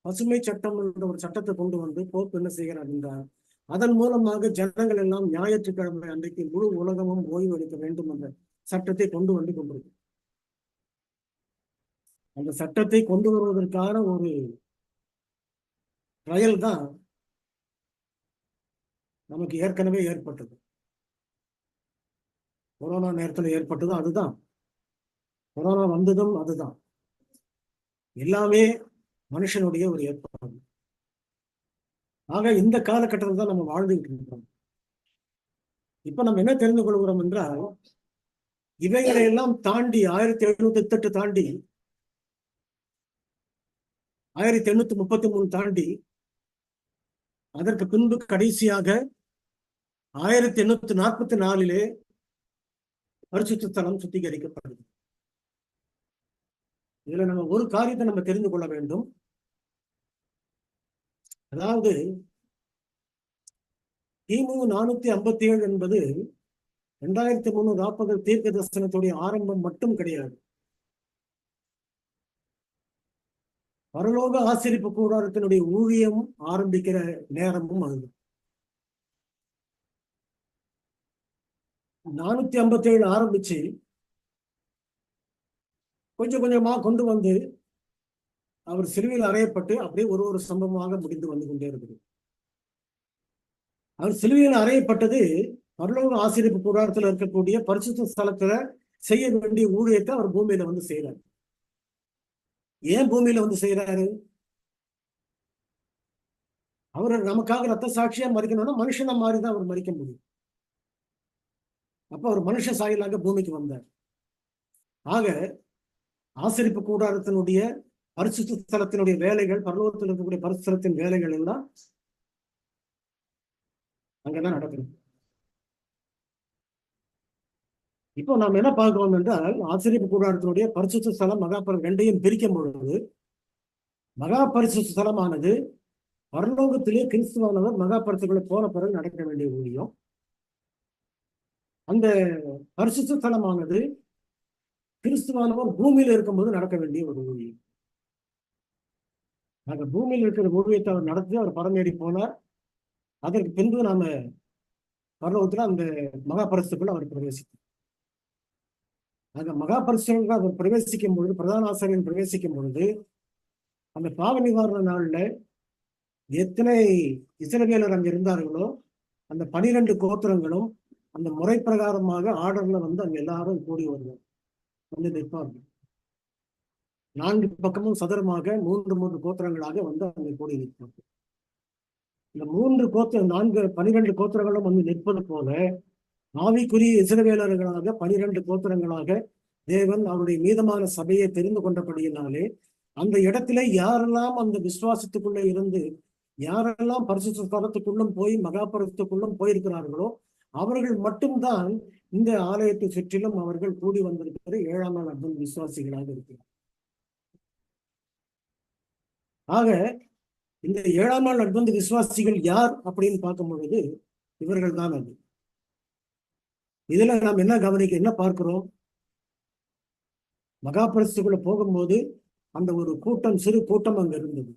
பசுமை சட்டம் என்ற ஒரு சட்டத்தை கொண்டு வந்து போப்பு என்ன செய்கிறார் என்றால், அதன் மூலமாக ஜனங்கள் எல்லாம் ஞாயிற்றுக்கிழமை அன்றைக்கு முழு உலகமும் ஓய்வு எடுக்க வேண்டும் என்ற சட்டத்தை கொண்டு வந்து கொண்டிருக்கு. அந்த சட்டத்தை கொண்டு வருவதற்கான ஒரு ட்ரையல் தான் நமக்கு ஏற்கனவே ஏற்பட்டது. கொரோனா நேரத்தில் ஏற்பட்டதும் அதுதான், கொரோனா வந்ததும் அதுதான். எல்லாமே மனுஷனுடைய ஒரு ஏற்பாடு. ஆக இந்த காலகட்டத்தில் தான் நம்ம வாழ்ந்துகிட்டு இருக்கிறோம். இப்ப நம்ம என்ன தெரிந்து கொள்கிறோம் என்றால், இவைகளை எல்லாம் தாண்டி 1798 தாண்டி 1833 தாண்டி அதற்கு பின்பு கடைசியாக 1844 பரிசுத்த ஸ்தலம் சுத்திகரிக்கப்படுது. இதுல நம்ம ஒரு காரியத்தை நம்ம தெரிந்து கொள்ள வேண்டும். அதாவது கிமு 457 என்பது 2340 தீர்க்க தரிசனத்துடைய ஆரம்பம் மட்டும் கிடையாது. பரலோக ஆசரிப்பு கூடாரத்தினுடைய ஊழியம் ஆரம்பிக்கிற நேரமும் அது 457 ஆரம்பிச்சு கொஞ்சம் கொஞ்சமா கொண்டு வந்து அவர் சிலுவையில் அறையப்பட்டு அப்படியே ஒரு சம்பவமாக முடிந்து வந்து கொண்டே இருக்குது. அவர் சிலுவையில் அறையப்பட்டது பரலோக ஆசரிப்பு கூடாரத்தில் இருக்கக்கூடிய பரிசுத்த ஸ்தலத்துல செய்ய வேண்டிய ஊழியத்தை அவர் பூமியில வந்து செய்யறாரு. ஏன் பூமியில வந்து செய்யறாரு? அவர் நமக்காக ரத்த சாட்சியா மறிக்கணும்னா மனுஷனை மாறிதான் அவர் மறிக்க முடியும். அப்ப அவர் மனுஷ சாயலாக பூமிக்கு வந்தார். ஆக ஆசரிப்பு கூடாரத்தினுடைய பரிசுத்த ஸ்தலத்தினுடைய வேலைகள், பரலோகத்தில் இருக்கக்கூடிய பரிசுத்தலத்தின் வேலைகள் எல்லாம் அங்கதான் நடக்கணும். இப்போ நாம் என்ன பார்க்கிறோம் என்றால், ஆசரிப்பு கூடாரத்தினுடைய பரிசுத்த ஸ்தலம் மகாபரிசுத்த ரெண்டையும் பிரிக்கும் பொழுது மகா பரிசுத்த ஸ்தலமானது பரலோகத்திலே கிறிஸ்துவானவர் மகாபரிசுத்தக்குள்ள போன பிறகு நடக்க வேண்டிய ஊழியம். அந்த பரிசுத்த ஸ்தலமானது கிறிஸ்துவானவர் பூமியில இருக்கும்போது நடக்க வேண்டிய ஒரு ஊழியம். ஆக பூமியில் இருக்கிற ஊழியத்தை அவர் நடத்தி அவர் பரமேறி போனார். அதற்கு பின்பு நாம பரலோகத்துல அந்த மகாபரிசுக்குள்ள அவர் பிரவேசித்தார். அந்த மகாபரிசுக்குள்ள அவர் பிரவேசிக்கும் பொழுது, பிரதான ஆசாரியன் பிரவேசிக்கும் பொழுது, அந்த பாவ நிவாரண நாள்ல எத்தனை இஸ்ரவேலர் அங்க இருந்தார்களோ அந்த 12 கோத்திரங்களும் அந்த முறை பிரகாரமாக ஆர்டர்ல வந்து அங்க எல்லாரும் கூடி வருவாங்க, வந்து நிற்பார்கள். 4 பக்கமும் சதுரமாக 3 கோத்திரங்களாக வந்து அங்கே கூடி நிற்பார்கள். இந்த 12 கோத்திரங்களும் வந்து நிற்பது போல ஆவிக்குரிய இஸ்ரவேலர்களாக 12 கோத்திரங்களாக தேவன் அவருடைய மீதமான சபையை தெரிந்து கொண்டபடியினாலே அந்த இடத்துல யாரெல்லாம் அந்த விசுவாசத்துக்குள்ள இருந்து யாரெல்லாம் பரிசுத்த ஸ்தலத்துக்குள்ளும் போய் மகாபரிசுக்குள்ளும் போயிருக்கிறார்களோ அவர்கள் மட்டும்தான் இந்த ஆலயத்தை சுற்றிலும் அவர்கள் கூடி வந்திருக்கிற 7ஆம் நாள் அட்வென்ட் விசுவாசிகளாக இருக்கிறார். ஆக இந்த 7ஆம் நாள் அட்வென்ட் விசுவாசிகள் யார் அப்படின்னு பார்க்கும் பொழுது இவர்கள் தான். அது இதுல நாம் என்ன பார்க்கிறோம்? மகாபரிசுக்குள்ள போகும்போது அந்த ஒரு கூட்டம், சிறு கூட்டம் அங்க இருந்தது.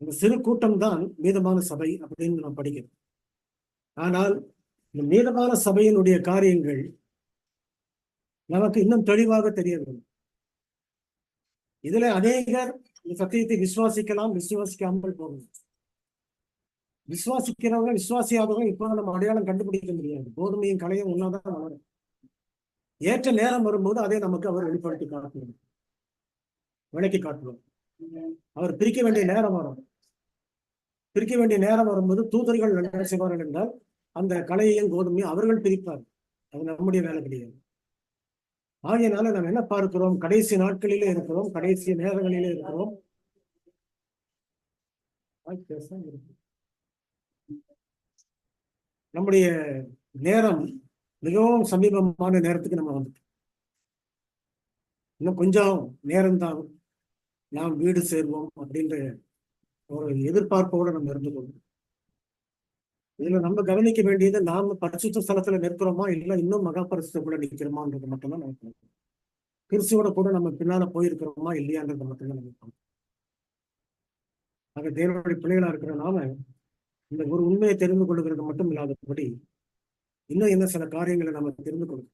இந்த சிறு கூட்டம் தான் மீதமான சபை அப்படின்னு நாம் படிக்கிறோம். ஆனால் இந்த மீதமான சபையினுடைய காரியங்கள் நமக்கு இன்னும் தெளிவாக தெரியவில்லை. இதுல அநேகர் இந்த சத்தியத்தை விசுவாசிக்கலாம், விசுவாசிக்காமல் போகணும். விசுவாசிக்கிறவங்க விசுவாசியாதவங்க இப்போ நம்ம அடையாளம் கண்டுபிடிக்க முடியாது. கோதுமையும் கலையும் ஒன்னாதான் வளரும். ஏற்ற நேரம் வரும்போது அதை நமக்கு அவர் வெளிப்படுத்தி காட்டுவார், விளக்கி காட்டுவார். அவர் பிரிக்க வேண்டிய நேரம் வரும். பிரிக்க வேண்டிய நேரம் வரும்போது தூதர்கள் என்ன செய்வார்கள் என்றால் அந்த கலையையும் கோதுமையும் அவர்கள் பிரிப்பார். அது நம்முடைய வேலை கிடையாது. ஆகையினால நாம் என்ன பார்க்கிறோம்? கடைசி நாட்களிலே இருக்கிறோம், கடைசி நேரங்களிலே இருக்கிறோம். நம்முடைய நேரம் மிகவும் சமீபமான நேரத்துக்கு நம்ம வந்துட்டோம். இன்னும் கொஞ்சம் நேரம்தான் நாம் வீடு சேர்வோம் அப்படின்ற ஒரு எதிர்பார்ப்போடு நம்ம இருந்து கொள்வோம். இதுல நம்ம கவனிக்க வேண்டியது நாம பரிசுத்த ஸ்தலத்துல நிற்கிறோமா இல்லை இன்னும் மகாபரிசுத்த கூட நிற்கிறோமான்றது மட்டும்தான் நமக்கு. கிறிஸ்துவோட கூட நம்ம பின்னால போயிருக்கிறோமா இல்லையான்றது மட்டும்தான் நமக்கு. ஆக தேவனுடைய பிள்ளைகளா இருக்கிற நாம இந்த ஒரு உண்மையை தெரிந்து கொள்ளுகிறது மட்டும் இல்லாதபடி இன்னும் என்ன சில காரியங்களை நம்ம தெரிந்து கொள்ளணும்.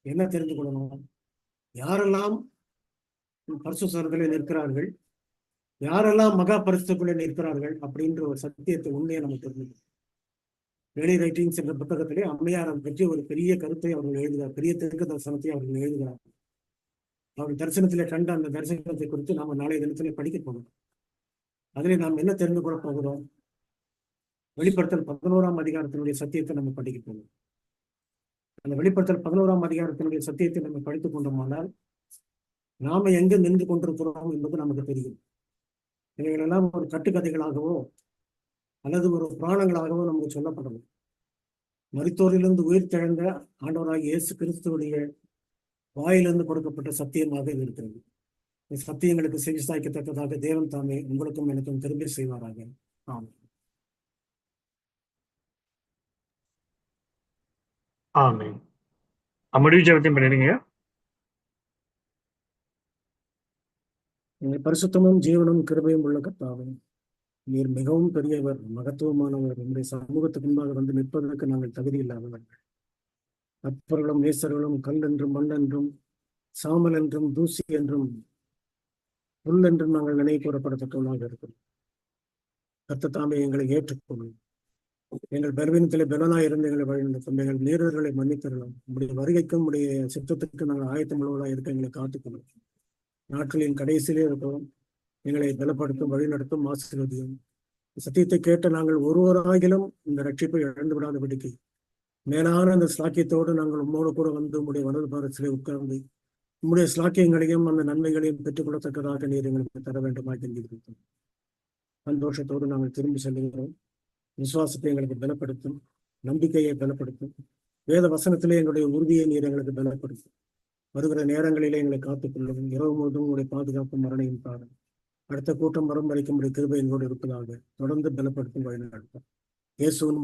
என்ன தெரிந்து கொள்ளணும்? யாரெல்லாம் பரிசுத்த ஸ்தலத்திலே நிற்கிறார்கள், யாரெல்லாம் மகா பரிசுக்குள்ளே நிற்கிறார்கள் அப்படின்ற ஒரு சத்தியத்தை உண்மையை நம்ம தெரிஞ்சுக்கணும். வெளி ரைட்டிங்ஸ் என்ற புத்தகத்திலே அம்மையார் பற்றி ஒரு பெரிய கருத்தை அவர்கள் எழுதுகிறார், பெரிய தெற்கு தரிசனத்தை அவர்கள் எழுதுகிறார். அவர் தரிசனத்திலே கண்ட அந்த தரிசனத்தை குறித்து நாம நாளைய தினத்திலே படிக்க போகிறோம். அதிலே நாம் என்ன தெரிந்து கொள்ள போகிறோம்? வெளிப்படுத்தல் 11ஆம் அதிகாரத்தினுடைய சத்தியத்தை நம்ம படிக்க போகிறோம். அந்த வெளிப்படுத்தல் 11ஆம் அதிகாரத்தினுடைய சத்தியத்தை நம்ம படித்துக் கொண்டோமானால் நாம எங்க நின்று கொண்டிருக்கிறோம் என்பது நமக்கு தெரியும். இவைகளெல்லாம் ஒரு கட்டுக்கதைகளாகவோ அல்லது ஒரு புராணங்களாகவோ நமக்கு சொல்லப்படணும். மரித்தோரிலிருந்து உயிர் தெழுந்த ஆண்டவராகிய இயேசு கிறிஸ்துவுடைய வாயிலிருந்து கொடுக்கப்பட்ட சத்தியமாக இருக்கிறது. இந்த சத்தியங்களுக்கு செவி சாய்க்கத்தக்கதாக தேவன் தாமே உங்களுக்கும் எனக்கும் திரும்பி செய்வாராக. ஆமாம். ஆமென். முடிவு ஜெபத்தையும் பண்ணிடுங்க. பரிசுத்தமும் ஜீவனும் கிருபையும் உள்ள கர்த்தாவே, நீர் மிகவும் பெரியவர், மகத்துவமானவர். உங்களுடைய சமூகத்துக்கு முன்பாக வந்து நிற்பதற்கு நாங்கள் தகுதி இல்லாதவர்கள். அற்பர்களும் நேசர்களும் கல் என்றும் மண் என்றும் சாமல் என்றும் தூசி என்றும் புல் என்றும் நாங்கள் நினைவு கூறப்படத்தக்கவர்களாக இருக்கிறோம். கர்த்தர் தாமே எங்களை ஏற்றுக்கொள்ளும். எங்கள் பலவீனத்திலே பலனாய் இருந்து எங்களை வழிநடத்தும். எங்கள் மீறல்களை மன்னித்தரலாம். உங்களுடைய வருகைக்கும் உடைய சித்தத்துக்கு நாங்கள் ஆயத்தமுள்ளவர்களாக இருக்க எங்களை காத்துக்கொள்ளும். நாட்களின் கடைசியிலே இருக்கிறோம். எங்களை பலப்படுத்தும், வழிநடத்தும், ஆசீர்வதியும். சத்தியத்தை கேட்ட நாங்கள் ஒருவராகிலும் இந்த ரட்சிப்பை இழந்து விடாதபடிக்கு மேலான அந்த ஸ்லாக்கியத்தோடு நாங்கள் உம்மோடு கூட வந்து உங்களுடைய வலது பாரத்திலே உட்கார்ந்து உங்களுடைய ஸ்லாக்கியங்களையும் அந்த நன்மைகளையும் பெற்றுக் கொள்ளத்தக்கதாக நீர் எங்களுக்கு தர வேண்டுமா என்கிறோம். சந்தோஷத்தோடு நாங்கள் திரும்பி செல்லுகிறோம். விசுவாசத்தை எங்களுக்கு பலப்படுத்தும், நம்பிக்கையை பலப்படுத்தும், வேத வசனத்திலே எங்களுடைய உறுதியை நீர் எங்களுக்கு பலப்படுத்தும். வருகிற நேரங்களிலே எங்களை காத்துக்கொள்ளும். இரவு முழுவதும் உங்களுடைய பாதுகாப்பு மரணையும் பாருங்கள். அடுத்த கூட்டம் வரும் வரைக்கும் உடைய கிருபை எங்களோடு இருப்பதாக தொடர்ந்து பலப்படுத்தும், வழிநடத்தும். இயேசுவின்